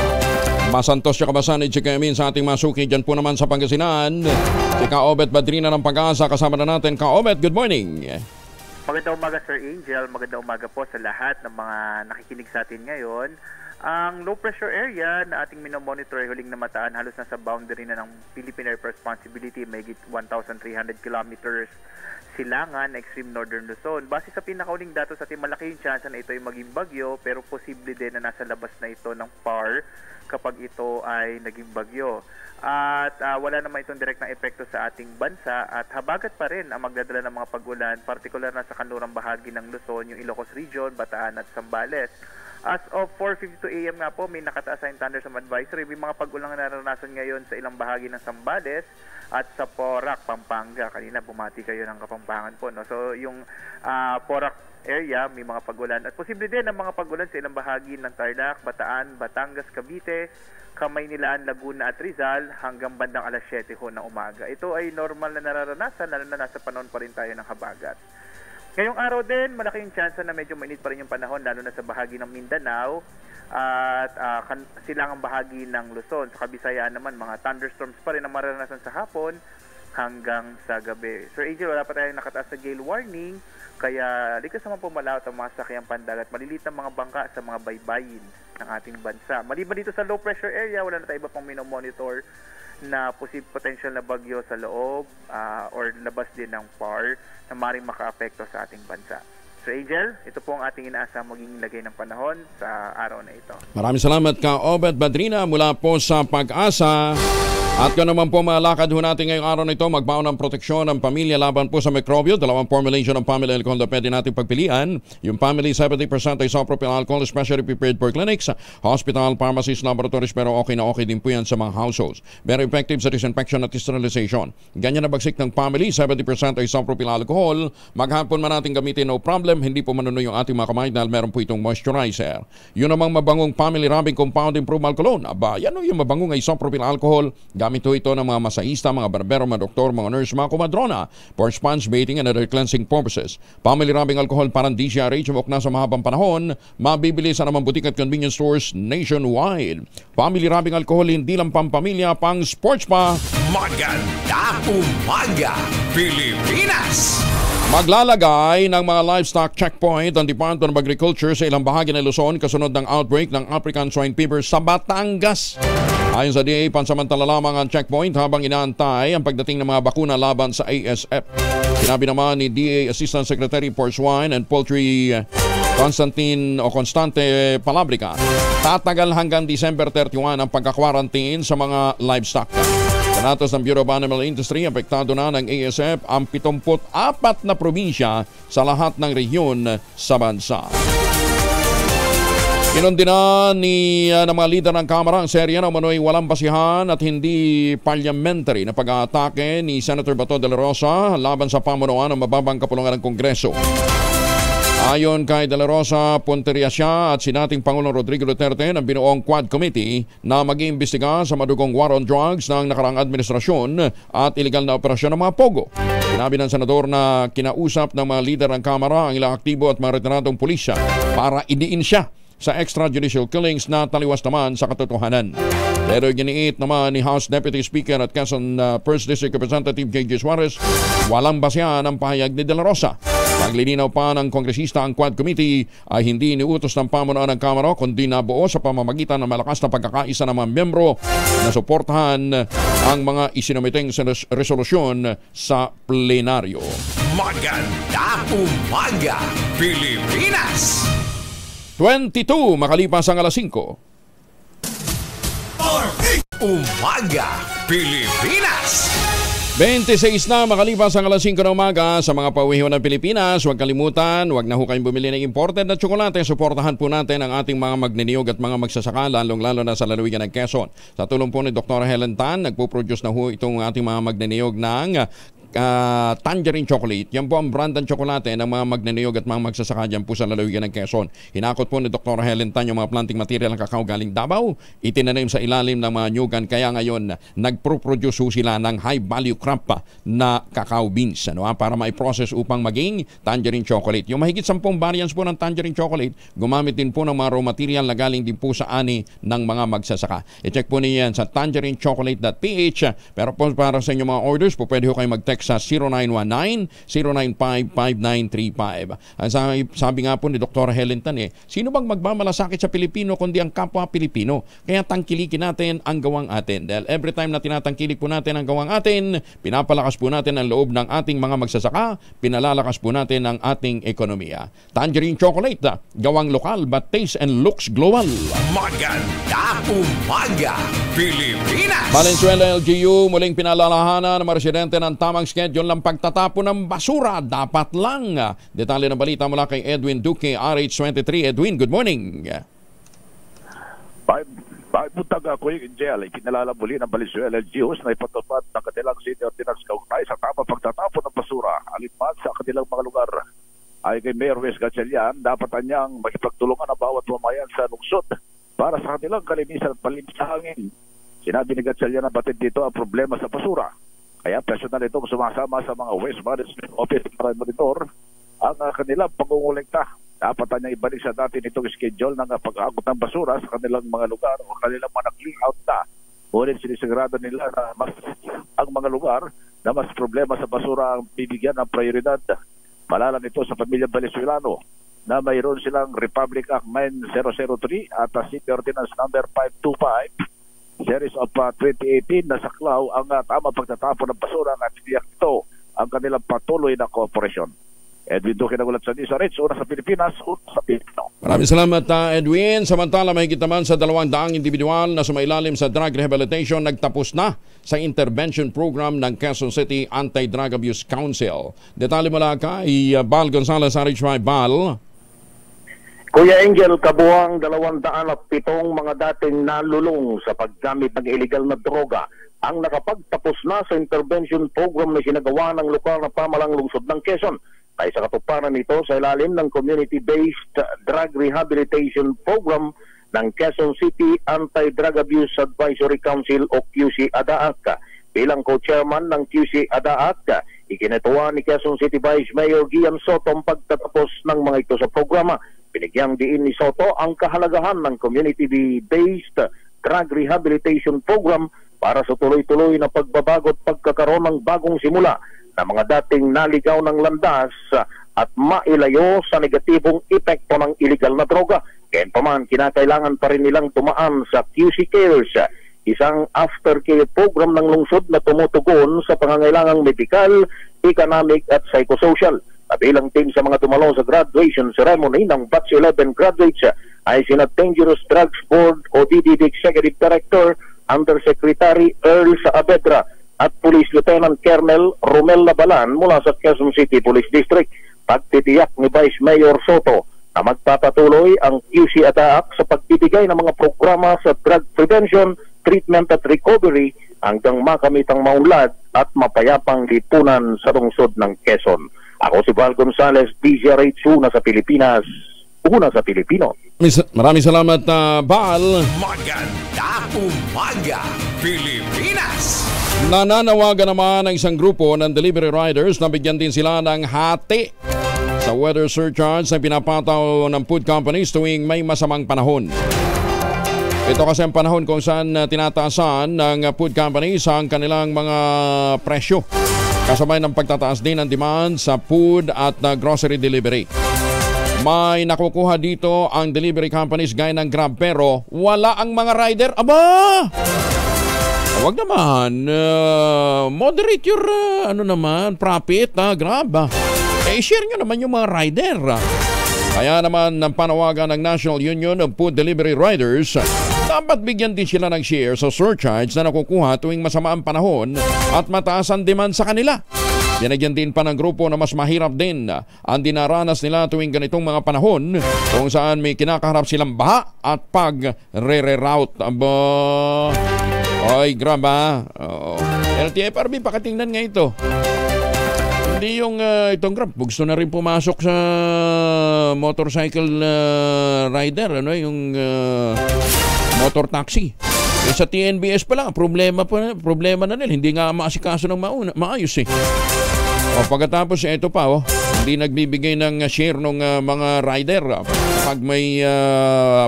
Masantos siya kabasan ni Chika Emin sa ating masuki dyan po naman sa Pangasinan. Si Ka-Obet Badrina ng Pag-asa, kasama na natin. Ka-Obet, good morning. Magandang umaga, Sir Angel. Magandang umaga po sa lahat ng mga nakikinig sa atin ngayon. Ang low pressure area na ating minomonitor ay huling namataan halos nasa boundary na ng Philippine Air Responsibility, may 1,300 kilometers silangan na extreme northern Luzon. Base sa pinakauling datos ating malaki yung chance na ito ay maging bagyo, pero posible din na nasa labas na ito ng PAR kapag ito ay naging bagyo. At wala naman itong direktang epekto sa ating bansa at habagat pa rin ang magdadala ng mga pag-ulan, partikular na sa kanlurang bahagi ng Luzon, yung Ilocos Region, Bataan at Zambales. As of 4:52 AM nga po, may nakataas na thunderstorm advisory. May mga pag-ulan na naranasan ngayon sa ilang bahagi ng Zambales at sa Porac, Pampanga. Kanina bumati kayo ng Kapampangan po, no? So yung Porac area may mga pag-ulan at posible din ang mga pag-ulan sa ilang bahagi ng Tarlac, Bataan, Batangas, Cavite, Kamaynilaan, Laguna at Rizal hanggang bandang alas 7 ho ng umaga. Ito ay normal na nararanasan lalo na nasa panahon pa rin tayo ng habagat. Ngayong araw din, malaking chance na medyo mainit pa rin yung panahon lalo na sa bahagi ng Mindanao at silangang bahagi ng Luzon. Sa Kabisayaan naman, mga thunderstorms pa rin ang mararanasan sa hapon hanggang sa gabi. Sir AJ, wala pa tayong nakataas sa gale warning, kaya likas naman pumalawat ang mga sakyang pandagat, malilit ang mga bangka sa mga baybayin ng ating bansa. Maliban dito sa low pressure area, wala na tayo iba pang minomonitor na potential na bagyo sa loob or labas din ng PAR na maaaring makaapekto sa ating bansa. So Angel, ito po ang ating inaasang maging lagay ng panahon sa araw na ito. Maraming salamat Ka-Obet Badrina mula po sa Pag-asa. At kung naman po malakad ho natin ngayong araw na ito, magbaon ng proteksyon ng pamilya laban po sa mikrobyo. Dalawang formulation ng family alcohol na pwede natin pagpilian. Yung family 70% isopropyl alcohol, specially prepared for clinics, hospital, pharmacies, laboratories, pero okay na okay din po yan sa mga households. Very effective sa disinfection at sterilization. Ganyan na bagsik ng family 70% isopropyl alcohol. Maghapon man natin gamitin, no problem. ilalim, hindi po manuno yung ating mga kamay dahil meron po itong moisturizer. Yun namang mabangong Family Rubbing Compound Improvement Cologne. Aba, yan yung mabangong isopropyl alcohol. Gamit ito ng mga masahista, mga barbero, mga doktor, mga nurse, mga kumadrona for sponge bathing and other cleansing purposes. Family Rubbing Alcohol parang DCRH, umok na sa mahabang panahon. Mabibili sa namang butik at convenience stores nationwide. Family Rubbing Alcohol, hindi lang pampamilya, pang sports pa. Magandang umaga, Pilipinas! Maglalagay ng mga livestock checkpoint ang Department of Agriculture sa ilang bahagi ng Luzon kasunod ng outbreak ng African Swine Fever sa Batangas. Ayon sa DA, pansamantala lamang ang checkpoint habang inaantay ang pagdating ng mga bakuna laban sa ASF. Sinabi naman ni DA Assistant Secretary for Swine and Poultry Constante Palabrica, tatagal hanggang December 31 ang pagka-quarantine sa mga livestock. Kanatos ng Bureau of Animal Industry, apektado na ng ASF ang 74 na probinsya sa lahat ng rehiyon sa bansa. Inundina ng mga lider ng Kamara ang serya ng manoy walang basihan at hindi parliamentary na pag-aatake ni Senator Bato de la Rosa laban sa pamunuan ng mababang kapulungan ng Kongreso. Ayon kay De La Rosa, punteriya siya at sinating Pangulong Rodrigo Duterte ng binuong Quad Committee na mag-iimbestiga sa madugong war on drugs ng nakaraang administrasyon at iligal na operasyon ng mga pogo. Sinabi ng senador na kinausap ng mga lider ng Kamara ang ilang aktibo at mga retiradong pulisya para idiin siya sa extrajudicial killings na taliwas naman sa katotohanan. Pero giniit naman ni House Deputy Speaker at Quezon 1st District Representative J.J. Suarez, walang basihan ang pahayag ni De La Rosa. Paglilinaw pa ng kongresista ang Quad Committee ay hindi iniutos ng pamunuan ng Kamara kundi nabuo sa pamamagitan ng malakas na pagkakaisa ng mga miyembro na suportahan ang mga isinumiteng resolusyon sa plenaryo. Magandang umaga, Pilipinas! 22 makalipas ang alas 5. Umaga, Pilipinas! 26 na makalipas ang alas 5 ng umaga sa mga pauwiho ng Pilipinas. Huwag kalimutan, huwag na ho kayong bumili ng imported na tsokolate. Suportahan po natin ang ating mga magniniyog at mga magsasaka, lalong-lalo na sa lalawigan ng Quezon. Sa tulong po ni Dr. Helen Tan, nagpo-produce na ho itong ating mga magniniyog ng Tangerine Chocolate. Yan po ang brand ng tsokolate ng mga magniniyog at mga magsasaka dyan po sa lalawigan ng Quezon. Hinakot po ni Dr. Helen Tan yung mga planting material ng kakao galing Davao. Itinanim sa ilalim ng mga nyugan. Kaya ngayon, nagpo-produce sila ng high value crop na cacao beans para ma-process upang maging Tangerine Chocolate. Yung mahigit 10 variants po ng Tangerine Chocolate, gumamit din po ng mga raw material na galing din po sa ani ng mga magsasaka. I-check po niyo yan sa tangerinechocolate.ph. Pero po para sa inyong mga orders, po pwede ho kayo mag-text sa 0919-095-5935. Sabi nga po ni Dr. Helen Tan, sino bang magmamalasakit sa Pilipino kundi ang kapwa Pilipino? Kaya tangkilikin natin ang gawang atin. Dahil every time na tinatangkilik po natin ang gawang atin, pinapalakas po natin ang loob ng ating mga magsasaka, pinalalakas po natin ang ating ekonomiya. Tangerine Chocolate, gawang lokal but taste and looks global. Magandang umaga, Pilipinas! Valenzuela LGU muling pinalalahanan ng mga residente ng tamang schedule ng pagtatapon ng basura. Dapat lang. Detalye ng balita mula kay Edwin Duque, RH23. Edwin, good morning. Pagpuntag ako yung jail, ikinalala muli ng Valenzuela LGUs na ipatupad ng kanilang city ordinance kaugnay sa tamang pagtatapon ng basura alinman sa kanilang mga lugar. Ay kay Mayor Wes Gatchalian, dapat niyang makipagtulungan ang bawat mamayan sa lungsod para sa kanilang kalinisan at palinis sa hangin. Sinabi ni Gatchalian na batid dito ang problema sa basura. Kaya personal itong sumasama sa mga Waste Management Office para monitor ang kanilang pangungulekta. Dapat niya ibalik sa dati nitong schedule ng pag-aakot ng basura sa kanilang mga lugar o kanilang mga nag-clean out na. Ngunit sinisigurado nila na mas ang mga lugar na mas problema sa basura ang bibigyan ng prioridad. Malalang ito sa pamilyang Valenzuelano na mayroon silang Republic Act 9003 at City Ordinance number 525 Series of 2018 na saklaw ang tamang pagtatapon ng basura at tiyak ito ang kanilang patuloy na kooperasyon. Edwin Duque nagulat sa DZRH, una sa Pilipinas, una sa Pilipino. Maraming salamat Edwin. Samantala mahigit naman sa 200 individual na sumailalim sa drug rehabilitation nagtapos na sa intervention program ng Quezon City Anti-Drug Abuse Council. Detalye mula kay Bal Gonzalez, RH5. Bal. Kuya Angel, kabuang 207 mga dating nalulong sa paggamit ng illegal na droga ang nakapagtapos na sa intervention program na sinagawa ng lokal na pamalang lungsod ng Quezon. ay sa katuparan nito sa ilalim ng Community-Based Drug Rehabilitation Program ng Quezon City Anti-Drug Abuse Advisory Council o QC-ADAAC. Bilang co-chairman ng QC-ADAAC, ikinatuwa ni Quezon City Vice Mayor Gian Soto ang pagtatapos ng mga ito sa programa. Binigyang diin ni Soto ang kahalagahan ng Community-Based Drug Rehabilitation Program para sa tuloy-tuloy na pagbabago at pagkakaroon ng bagong simula na mga dating naligaw ng landas at mailayo sa negatibong epekto ng illegal na droga. Gayunpaman, kinakailangan pa rin nilang tumaan sa QC Cares, isang aftercare program ng lungsod na tumutugon sa pangangailangang medikal, economic at psychosocial. Kabilang team sa mga dumalo sa graduation ceremony ng Batch 11 graduates ay sina Dangerous Drugs Board o DDD Executive Director Undersecretary Earl Saavedra at Police Lieutenant Colonel Romel Labalan mula sa Quezon City Police District. Pagtitiyak ni Vice Mayor Soto na magpapatuloy ang QC-ADAAC sa pagbibigay ng mga programa sa drug prevention, treatment at recovery hanggang makamit ang maunlad at mapayapang lipunan sa lungsod ng Quezon. Ako si Val Gonzales, DZRH, una sa Pilipinas, una sa Pilipino. Maraming salamat, Val. Magandang umaga, Pilipinas! Nananawagan naman ang isang grupo ng delivery riders na bigyan din sila ng hati sa weather surcharge na pinapataw ng food companies tuwing may masamang panahon. Ito kasi ang panahon kung saan tinataasan ng food companies ang kanilang mga presyo. Kasabay ng pagtataas din ng demand sa food at grocery delivery. May nakukuha dito ang delivery companies gaya ng Grab pero wala ang mga rider. Aba! Huwag naman, moderate your profit, Grab. Share nyo naman yung mga rider. Kaya naman ng panawagan ng National Union of Food Delivery Riders, dapat bigyan din sila ng share sa surcharge na nakukuha tuwing masama ang panahon at mataas ang demand sa kanila. Binigyan din pa ng grupo na mas mahirap din ang dinaranas nila tuwing ganitong mga panahon kung saan may kinakaharap silang baha at pag-re-reroute. Oy, Grab LTFRB, pakatingnan nga ito. Hindi yung itong Grab. Gusto na rin pumasok sa motorcycle rider, yung motor taxi. Sa TNBS pa lang, problema na nila. Hindi nga maasikaso ng maayos eh. Pagkatapos ito pa, hindi nagbibigay ng share ng mga rider pag may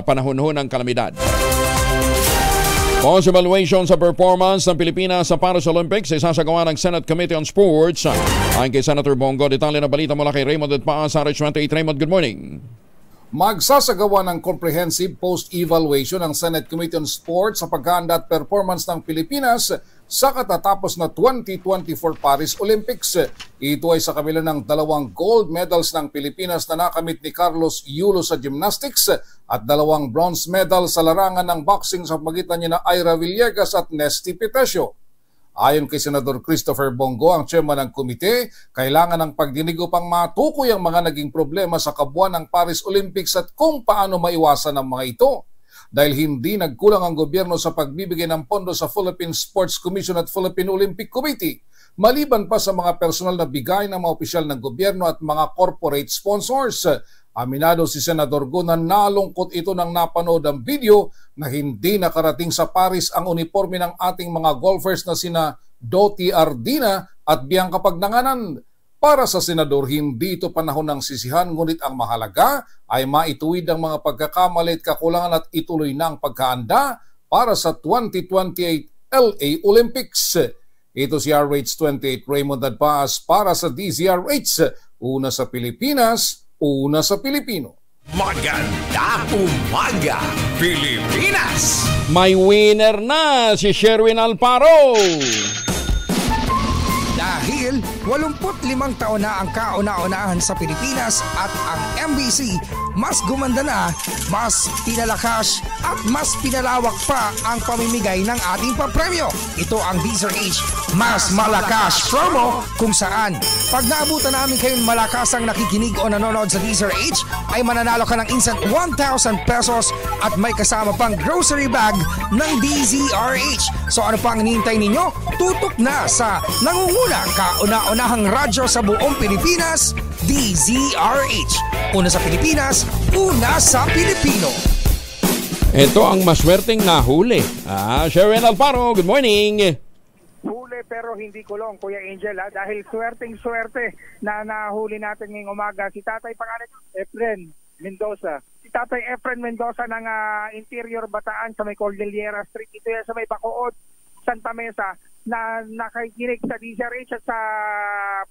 panahon ng kalamidad. Evaluation sa performance ng Pilipinas sa Paris Olympics ay sasagawa ng Senate Committee on Sports. Ayon kay Senator Bongo, detalye na balita mula kay Raymond at Paa sa RH28. Raymond, good morning. Magsasagawa ng comprehensive post-evaluation ng Senate Committee on Sports sa paghahanda at performance ng Pilipinas sa katatapos na 2024 Paris Olympics. Ito ay sa kabila ng 2 gold medals ng Pilipinas na nakamit ni Carlos Yulo sa gymnastics at 2 bronze medal sa larangan ng boxing sa pagitan niya na Ira Villegas at Nesty Petesio. Ayon kay Senador Christopher Bongo, ang chairman ng komite, kailangan ng pagdinig upang matukoy ang mga naging problema sa kabuuan ng Paris Olympics at kung paano maiwasan ang mga ito. Dahil hindi nagkulang ang gobyerno sa pagbibigay ng pondo sa Philippine Sports Commission at Philippine Olympic Committee, maliban pa sa mga personal na bigay ng mga opisyal ng gobyerno at mga corporate sponsors. Aminado si Senador Go na nalungkot ito nang napanood ang video na hindi nakarating sa Paris ang uniforme ng ating mga golfers na sina Doti Ardina at Bianca Pagnanganan. Para sa Senador, hindi ito panahon ng sisihan, ngunit ang mahalaga ay maituwid ang mga pagkakamali at kakulangan at ituloy na ang pagkaanda para sa 2028 LA Olympics. Ito si RH28 Raymond Adpaas para sa DZRH, una sa Pilipinas, una sa Pilipino. Magandang umaga, Pilipinas! May winner na si Sherwin Alparo. Dahil 85 taon na ang kauna-unahan sa Pilipinas at ang MBC, mas gumanda na, mas pinalakas at mas pinalawak pa ang pamimigay ng ating papremyo. Ito ang DZRH Mas Malakas Promo kung saan Pag naabutan namin kayong malakasang nakikinig o nanonood sa DZRH, ay mananalo ka ng instant 1,000 pesos at may kasama pang grocery bag ng DZRH. So ano pang hinihintay ninyo? Tutok na sa nangunguna kauna-unahang radyo sa buong Pilipinas, DZRH. Una sa Pilipinas, una sa Pilipino. Ito ang maswerteng nahuli. Sharon Alfaro, good morning. Huli pero hindi kulong, Kuya Angel, dahil swerteng-swerte na nahuli natin ngayong umaga. Si Tatay pangalan Efren Mendoza. Si Tatay Efren Mendoza ng Interior Bataan sa may Cordillera Street. Ito yan sa may Bacood, Santa Mesa, na nakikinig sa DZRH at sa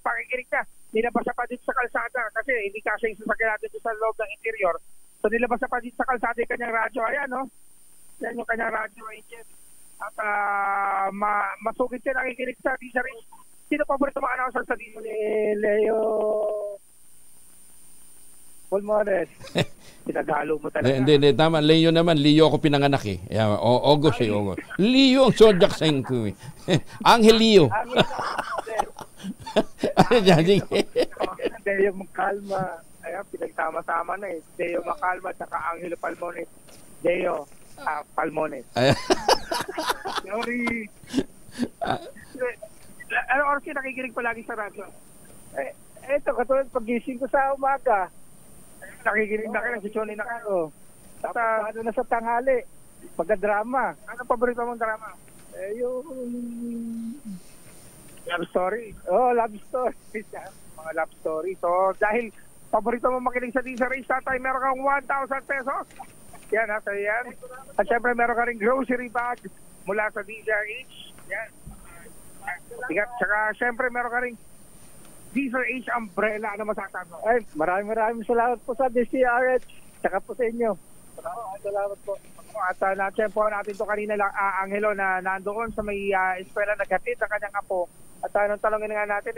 pakikinig niya. Nilabas sa pa dito sa kalsada kasi hindi kasi yung sasakyan natin sa loob ng interior. So nilabas pa dito sa kalsada yung kanyang radyo. Ayan, no? Yan yung kanyang radyo, Angel. At masugid siya nakikinig sa DZRH. Sino paborito mga announcer sa DZRH? Leo Pulmones. Pinagalo mo talaga. Hindi, tama. Leo naman. Leo ako pinanganak eh. August eh, August. Leo ang zodiac sign ko eh. Angel Leo. Deo Macalma. Ayan, pinagtama-tama na eh. Deo Macalma at saka Angelo Palmones. Deo Palmones. Sorry. Ano oras yung nakikinig palagi sa radyo? Eto, katulad pagising ko sa umaga. Nakikinig na kayo, nagsisyoni na ako. At ano na sa tanghali, pagka-drama. Anong paborito mong drama? Yung love story. Oh, love story. Mga love story. So, dahil paborito mo makinig sa DZRH, Tatay, meron kang 1,000 pesos. Yan, nasa yan. At syempre, meron ka ring grocery bag mula sa DZRH. Yan. Tsaka, syempre, meron ka ring DZRH umbrella. Ano masasabi mo? Ay, maraming salamat po sa DZRH. Tsaka po sa inyo. Salamat po. At na-check po natin ito kanina lang, Angelo, na nandoon sa may eskwela naghatid sa kanyang apo. At nung talongin nga natin,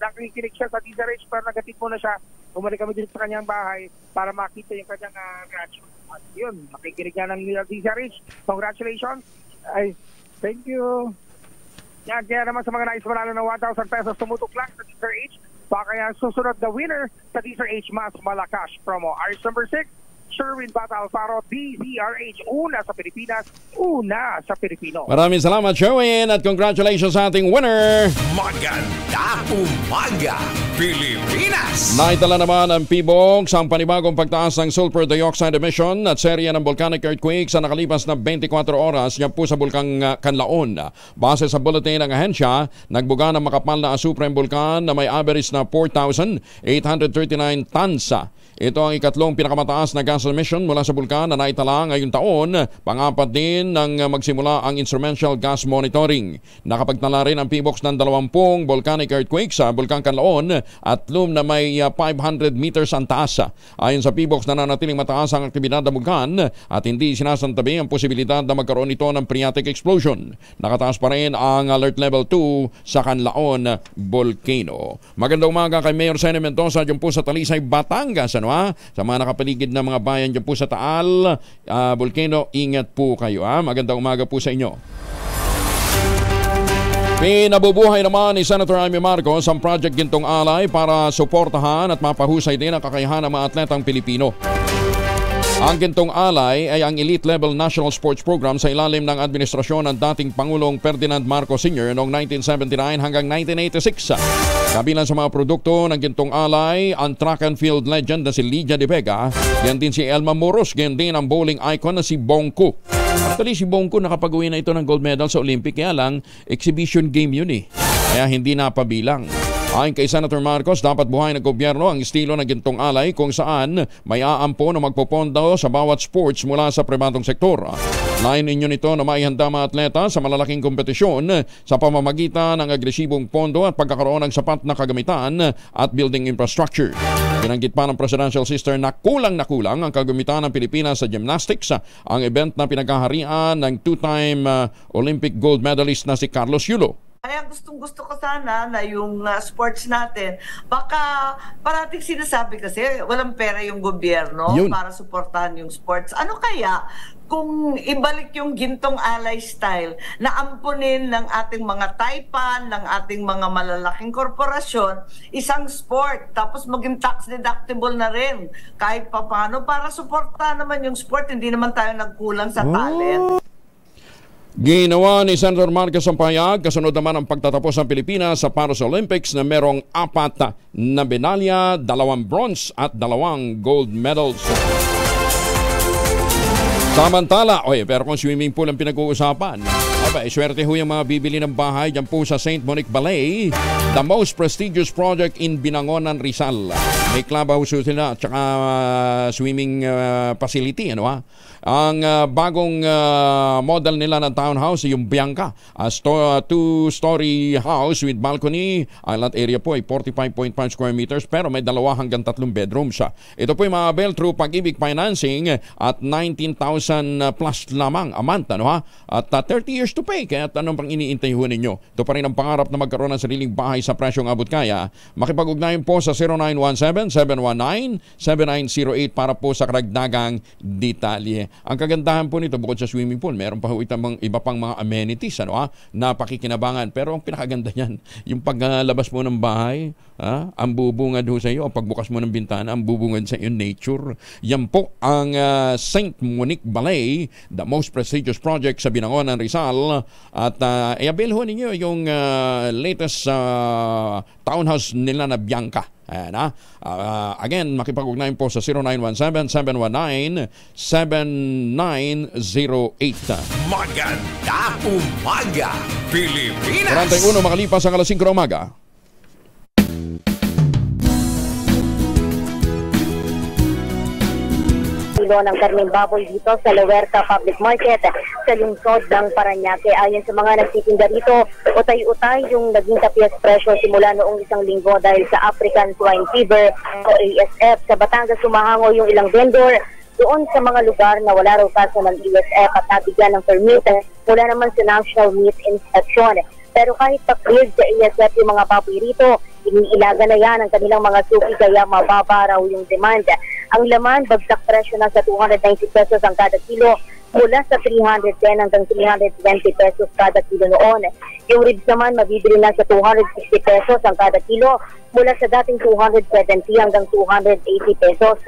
nakikinig siya sa DZRH pero naghatid po na siya. Bumalik kami dito sa kanyang bahay para makita yung kanyang radyo. At yun, nakikinig niya ng DZRH. Congratulations. Ay, thank you. Yan, kaya naman sa mga nais manalo ng 1,000 pesos, tumutok lang sa DZRH. Baka kaya susunod the winner sa DZRH Mas Malakas promo. Ours number 6, Sherwin Bata Alfaro, DZRH, una sa Pilipinas, una sa Pilipino. Maraming salamat, Sherwin, at congratulations sa ating winner. Maganda umaga, Pilipinas! Naitala naman ang PBOG sa panibagong pagtaas ng sulfur dioxide emission at serya ng volcanic earthquake sa nakalipas na 24 oras yan po sa Bulkang Kanlaon. Base sa bulletin ng ahensya, nagbuga ng makapal na asupre ang bulkan na may average na 4,839 tons. Ito ang ikatlong pinakamataas na gas emission mula sa bulkan na naitala ngayong taon. Pang-apat din nang magsimula ang instrumental gas monitoring. Nakapagtala rin ang PBOX ng 20 volcanic earthquake sa Bulkang Kanlaon at na may 500 meters ang taas. Ayon sa PBOX, nananatiling mataas ang aktibidad ng bulkan at hindi sinasantabi ang posibilidad na magkaroon ito ng phreatic explosion. Nakataas pa rin ang alert level 2 sa Kanlaon Volcano. Magandang umaga kay Mayor Sene Mendoza dyan po sa Talisay, Batangas. Sa mga nakapaligid na mga bayan dyan po sa Taal Volcano, ingat po kayo. Magandang umaga po sa inyo. Pinabubuhay naman ni Senator Amy Marcos ang Project Gintong Alay para suportahan at mapahusay din ang kakayahan ng mga atletang Pilipino. Ang Gintong Alay ay ang elite-level national sports program sa ilalim ng administrasyon ng dating Pangulong Ferdinand Marcos Sr. noong 1979 hanggang 1986. Kabilang sa mga produkto ng Gintong Alay, ang track and field legend na si Lydia De Vega, yan din si Elma Moros, yan din ang bowling icon na si Bongko. Actually, si Bongko nakapag-uwi na ito ng gold medal sa Olympic, kaya lang exhibition game yun eh. Kaya hindi napabilang. Ayon kay Senator Marcos, dapat buhay ng gobyerno ang estilo ng Gintong Alay kung saan may aampo na magpopondo sa bawat sports mula sa pribadong sektor. Lain ninyo nito na maihanda mga atleta sa malalaking kompetisyon sa pamamagitan ng agresibong pondo at pagkakaroon ng sapat na kagamitan at building infrastructure. Binanggit pa ng Presidential Sister na kulang ang kagamitan ng Pilipinas sa gymnastics, ang event na pinagkaharian ng two-time Olympic gold medalist na si Carlos Yulo. Kaya gustong-gusto ko sana na yung sports natin, baka parating sinasabi kasi walang pera yung gobyerno para suportahan yung sports. Ano kaya kung ibalik yung gintong alay style na ampunin ng ating mga taipan, ng ating mga malalaking korporasyon, isang sport, tapos maging tax deductible na rin kahit paano para suportahan naman yung sport, hindi naman tayo nagkulang sa talent. Ginawa ni Senator Marcos ang pahayag, kasunod naman ang pagtatapos ng Pilipinas sa Paris Olympics na merong 4 na medalya, 2 bronze at 2 gold medals. Samantala, pero kung swimming pool ang pinag-uusapan, swerte ho yung mga bibili ng bahay dyan po sa St. Monique Ballet, the most prestigious project in Binangonan, Rizal. May clubhouse sila at saka swimming facility, Ang bagong model nila ng townhouse, yung Bianca, a 2-story house with balcony. Island area po ay 45.5 square meters pero may 2 hanggang 3 bedrooms. Ito po ay maabil through Pag-ibig Financing at 19,000 plus lamang a month, At 30 years to pay. Kaya anong pang iniintay ho ninyo? Ito pa rin ang pangarap na magkaroon ng sariling bahay sa presyong abot kaya. Makipag-ugnayan po sa 0917-719-7908 para po sa karagdagang detalye. Ang kagandahan po nito, bukod sa swimming pool, meron pa ho iba pang mga amenities, na pakikinabangan. Pero ang pinakaganda niyan, yung paglabas mo ng bahay, ang bubungad ho sa iyo, pagbukas mo ng bintana, ang bubungad sa iyo, nature. Yan po ang St. Monique Ballet, the most prestigious project sa Binangonan, Rizal. At i-avail ho ninyo yung latest townhouse nila na Bianca. Again, makipag-ugnayan po sa 0917-719-7908. Magandang umaga, Pilipinas! 41 makalipas ang alas 5 na umaga. Kilo ng karning baboy dito sa Luerta Public Market sa lungsod ng Parañaque. Ayon sa mga nagtitinda dito, utay-utay yung naging tapias presyo simula noong 1 linggo dahil sa African Swine Fever o ASF. Sa Batangas, sumahango yung ilang vendor doon sa mga lugar na wala raw kaso ng ASF at nabigyan ng permit mula naman sa National Meat Inspection. Pero kahit pa-cleared sa ASF yung mga baboy rito, iniilaga na yan ang kanilang mga suki kaya mababa raw yung demand. Ang laman, bagsak presyo na sa 290 pesos ang kada kilo mula sa 310 hanggang 320 pesos kada kilo noon. Yung ribs naman, mabibili na sa 260 pesos ang kada kilo mula sa dating 270 hanggang 280 pesos.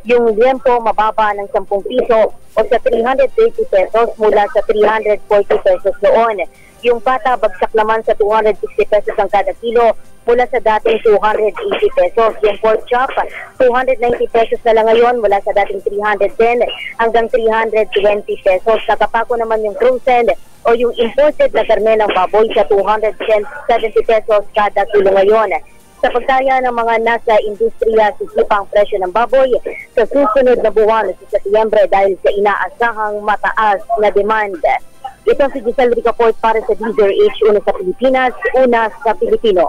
Yung liempo, mababa ng 10 piso o sa 330 pesos mula sa 340 pesos noon. Yung pata, bagsak naman sa 260 pesos ang kada kilo mula sa dating 280 pesos. Yung pork chop, 290 pesos na lang ngayon mula sa dating 310 hanggang 320 pesos. Nakapako naman yung cruncel o yung imported na karne ng baboy sa 270 pesos kada kilo ngayon. Sa pagtaya ng mga nasa industriya, sisipa ang presyo ng baboy sa susunod na buwan sa Setyembre dahil sa inaasahang mataas na demand. Ito si Giselle Ricaport para sa DZRH, una sa Pilipinas, una sa Pilipino.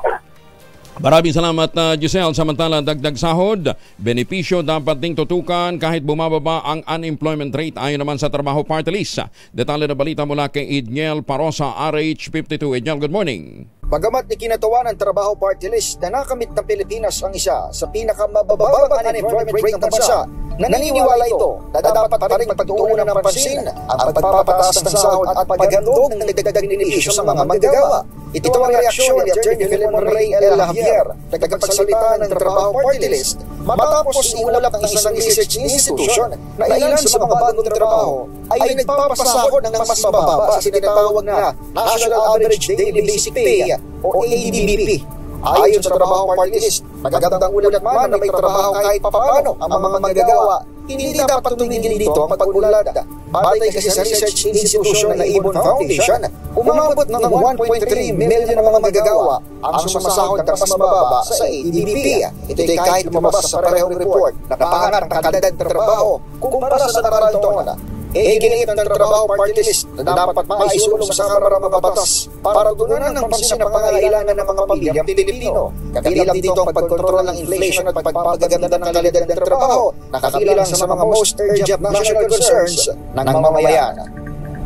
Maraming salamat Giselle. Samantala, dagdag sahod, benepisyo dapat ding tutukan kahit bumababa ang unemployment rate ayon naman sa Trabaho Party List. Detalye na balita mula kay Edniel Parosa, RH52. Edniel, good morning. Bagamat ikinatawa ng Trabaho Party List na nakamit ng Pilipinas ang isa sa pinakamababang unemployment rate ng bansa, naniniwala ito na dapat pa rin pagtuunan ng pansin ang pagpapataas ng sahod at paghandog ng dagdag benepisyo sa mga manggagawa. Ito ang reaksyon ni Atty. Filemon Rey L. Javier, tagapagsalita ng Trabaho Party List, matapos iulap ng isang research institution na ilan sa mga bagong trabaho ay nagpapasahod ng mas mababa sa tinatawag na National Average Daily Basic Pay o ADBP. Ayon sa Trabaho Party List, magagandang ulat man na may trabaho kahit papano ang mga manggagawa, hindi dapat tumigil dito ang pag-ulad. Batay kasi sa research institution na Ibon Foundation, umabot ng 1.3 million ng mga manggagawa ang sumasahod ng mas mababa sa ADBP. Ito'y kahit lumabas sa parehong report na pangarap ng kalidad ng trabaho kumpara sa nakaraang taon. Ginit ng Trabaho Party List na dapat maisulong sa Kamara Mababatas para tugunan ng pansin ang pangangailangan ng mga pamilyang Pilipino. Kabilang dito ang pagkontrol ng inflation at pagpapaganda ng kalidad ng trabaho na kabilang sa mga most urgent national concerns ng mamamayan.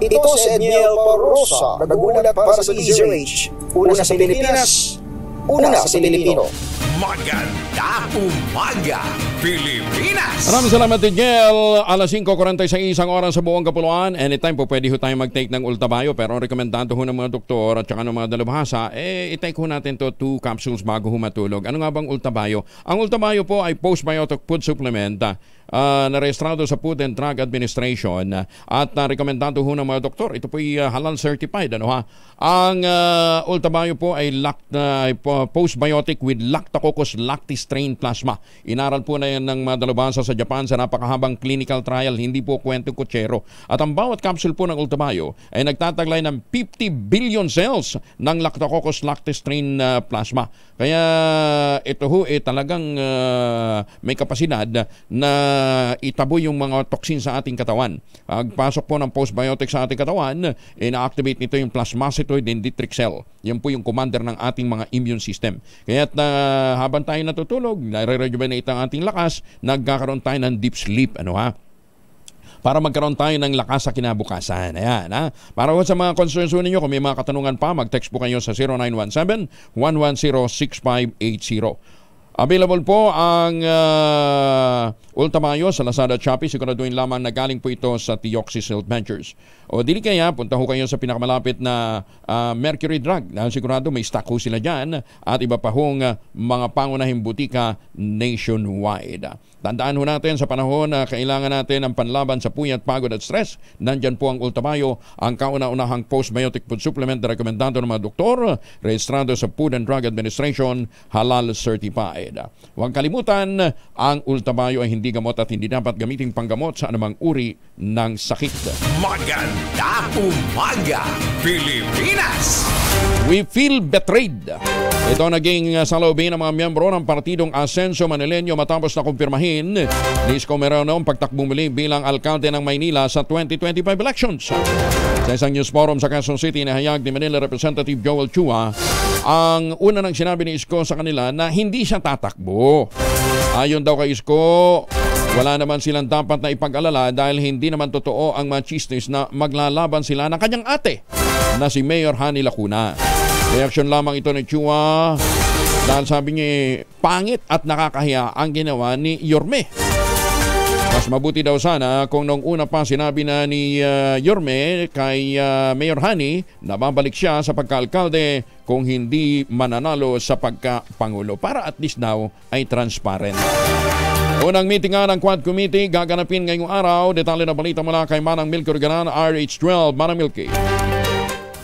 Ito si Edniel Parosa, nagulat para sa DZRH, Una sa Pilipinas, una sa Pilipino. Magandang umaga, Pilipinas! Maraming salamat, Tigel. Alas 5:46 ang oras sa buong Kapuluan. Anytime po pwede ho tayo mag-take ng Ultabayo, pero ang rekomendado ho ng mga doktor at saka ng mga dalubhasa, i-take ho natin to 2 capsules bago ho matulog. Ano nga bang Ultabayo? Ang Ultabayo po ay postbiotic food supplement narehistrado sa Food and Drug Administration at rekomendado ho ng mga doktor. Ito po ay halal certified. Ang Ultabayo po ay postbiotic with Lactococcus lactis strain plasma. Inaral po na yan ng mga dalubhasa sa Japan sa napakahabang clinical trial, hindi po kwentong kutsero. At ang bawat capsule po ng Ultabayo ay nagtataglay ng 50 billion cells ng Lactococcus lactis strain plasma. Kaya ito ho talagang may kapasidad na itabo yung mga toxin sa ating katawan. Pagpasok po ng postbiotic sa ating katawan, ina-activate nito yung plasmacytoid dendritic cell. Yan po yung commander ng ating mga immune system. Kaya habang tayo natutulog, nare-rejuvenate ang ating lakas, nagkakaroon tayo ng deep sleep. Para magkaroon tayo ng lakas sa kinabukasan. Ayan, Para sa mga concerns ninyo, kung may mga katanungan pa, mag-text po kayo sa 0917-110-6580. Available po ang Ultabayo sa Lazada at Shopee. Siguraduhin lamang na galing po ito sa Tioxys Health Ventures. O dili kaya, punta ho kayo sa pinakamalapit na Mercury Drug. Dahil sigurado may stock ho sila dyan at iba pa hong mga pangunahing butika nationwide. Tandaan ho natin sa panahon na kailangan natin ang panlaban sa puyat, pagod at stress. Nandyan po ang Ultabayo, ang kauna-unahang postbiotic food supplement na rekomendado ng mga doktor, rehistrado sa Food and Drug Administration, halal certified. Huwag kalimutan, ang Ultabayo ay hindi gamot at hindi dapat gamitin panggamot sa anumang uri ng sakit. Magandang umaga, Pilipinas! We feel betrayed. Ito naging saloobin ng mga miyembro ng Partidong Asenso Manileño matapos na kumpirmahin ni Isko Moreno ang pagtakbong muli bilang alkalde ng Maynila sa 2025 elections. Sa isang news forum sa Quezon City, nahayag ni Manila Representative Joel Chua ang una nang sinabi ni Isko sa kanila na hindi siya tatakbo. Ayon daw kay Isko, wala naman silang dapat na ipag-alala dahil hindi naman totoo ang mga chismis na maglalaban sila ng kanyang ate na si Mayor Hani Lacuna. Reaksyon lamang ito ni Chua dahil sabi niya pangit at nakakahiya ang ginawa ni Yorme. Mas mabuti daw sana kung nung una pa sinabi na ni Yorme kay Mayor Hani na babalik siya sa pagka-alkalde kung hindi mananalo sa pagka-pangulo para at least daw ay transparent. Unang meeting ng Quad Committee gaganapin ngayong araw. Detalye na balita mula kay Manang Milky Organan, RH12. Manang Milky.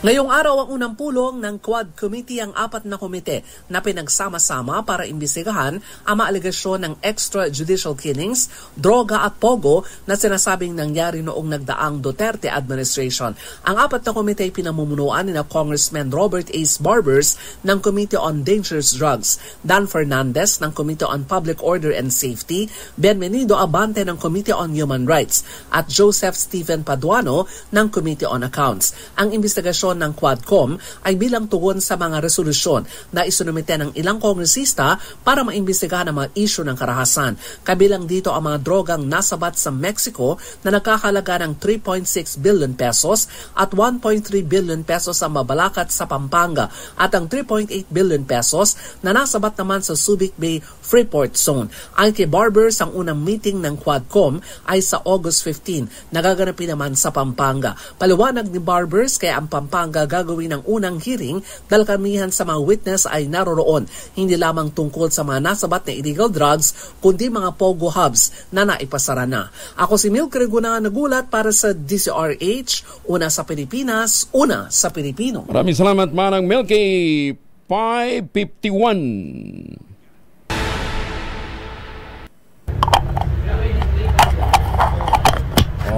Ngayong araw ang unang pulong ng Quad Committee ang 4 na komite na pinagsama-sama para imbestigahan ang mga alegasyon ng extrajudicial killings, droga at pogo na sinasabing nangyari noong nagdaang Duterte administration. Ang 4 na komite ay pinamumunuan ni na Congressman Robert Ace Barbers ng Committee on Dangerous Drugs, Dan Fernandez ng Committee on Public Order and Safety, Benvenido Abante ng Committee on Human Rights at Joseph Stephen Paduano ng Committee on Accounts. Ang investigasyon ng Quadcom ay bilang tugon sa mga resolusyon na isinumite ng ilang kongresista para maimbestigahan ang mga isyu ng karahasan. Kabilang dito ang mga drogang nasabat sa Mexico na nakakalaga ng 3.6 billion pesos at 1.3 billion pesos sa Mabalacat sa Pampanga at ang 3.8 billion pesos na nasabat naman sa Subic Bay Freeport Zone. Ang kay Barbers, ang unang meeting ng Quadcom ay sa August 15. Nagaganapin naman sa Pampanga. Paliwanag ni Barbers kaya ang Pampanga gagawin ng unang hearing dahil karamihan sa mga witness ay naroroon, hindi lamang tungkol sa mga nasabat na illegal drugs, kundi mga pogo hubs na naipasara na. Ako si Milky Organan, nagulat para sa DCRH, una sa Pilipinas, una sa Pilipino. Maraming salamat Manang Milky. 5:51.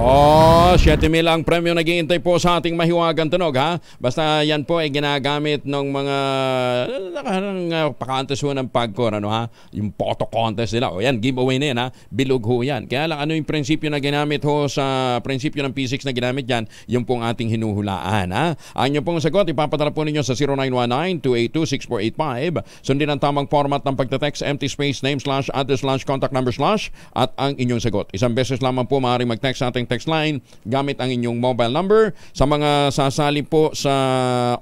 Oh, 7,000 ang premyo nag-iintay po sa ating mahiwagang tunog, ha? Basta yan po ay ginagamit ng mga pa-contest ho ng PAGCOR, ha? Yung photo contest nila. O yan, giveaway na yan, ha? Bilog ho yan. Kaya lang, ano yung prinsipyo na ginamit ho sa prinsipyo ng P6 na ginamit yan, yung pong ating hinuhulaan, ha? Ang inyong pong sagot, ipapadala po ninyo sa 0919-282-6485. Sundin ang tamang format ng pagte-text, empty space, name / address / contact number / at ang inyong sagot. Isang beses lamang po maaaring mag-text sa ating text line gamit ang inyong mobile number. Sa mga sasali po sa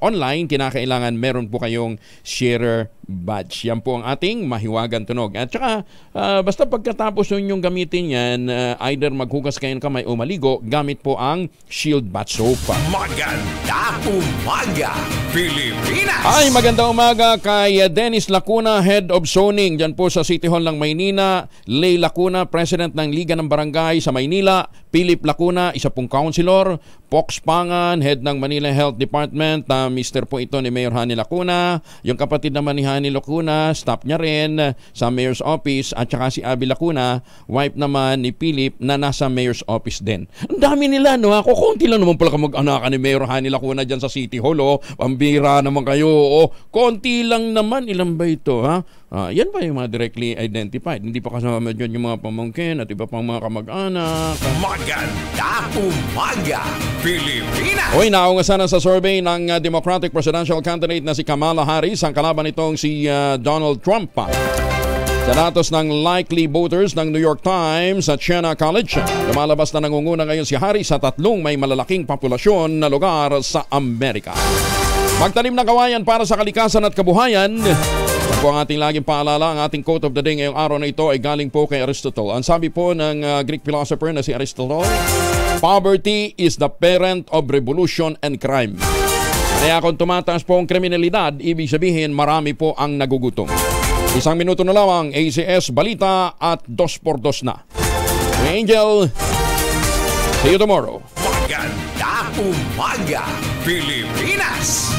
online, kinakailangan meron po kayong sharer badge. Yan po ang ating mahiwagang tunog. At saka, basta pagkatapos ninyong gamitin yan, either maghugas kayo ng kamay o maligo, gamit po ang Shield Bath Soap. Maganda umaga, Pilipinas! Ay, magandang umaga kay Dennis Lacuna, Head of Zoning dyan po sa City Hall ng Maynila. Lay Lacuna, President ng Liga ng Barangay sa Maynila. Philip Lacuna, isa pong councilor. Pox Pangan, Head ng Manila Health Department. Mr. po ito ni Mayor Hani Lacuna. Yung kapatid naman ni Hani Lacuna, staff niya rin sa Mayor's Office. At saka si Abby Lacuna, wife naman ni Philip na nasa Mayor's Office din. Ang dami nila, no? Ako, konti lang naman pala kamag-anakan ni Mayor Hani Lacuna dyan sa City Hall, oh. Pambira naman kayo, oh. Konti lang naman. Ilan ba ito, ha? Yan ba yung mga directly identified? Hindi pa kasama dyan yung mga pamangkin at iba pang mga kamag-anak. Maganda umaga, Pilipinas! Uy, naungasan na sa survey ng Democratic Presidential Candidate na si Kamala Harris ang kalaban nitong si Donald Trump. Sa datos ng likely voters ng New York Times at Siena College, lumalabas na nangunguna ngayon si Harris sa tatlong may malalaking populasyon na lugar sa Amerika. Magtanim ng kawayan para sa kalikasan at kabuhayan. Yan po ang ating laging paalala. Ang ating quote of the day ngayong araw na ito ay galing po kay Aristotle. Ang sabi po ng Greek philosopher na si Aristotle, poverty is the parent of revolution and crime. Kaya kung tumataas po ang kriminalidad, ibig sabihin marami po ang nagugutom. 1 minuto na lamang, ACS Balita at 2x2 na. Angel, see you tomorrow. Maganda umaga, Pilipinas!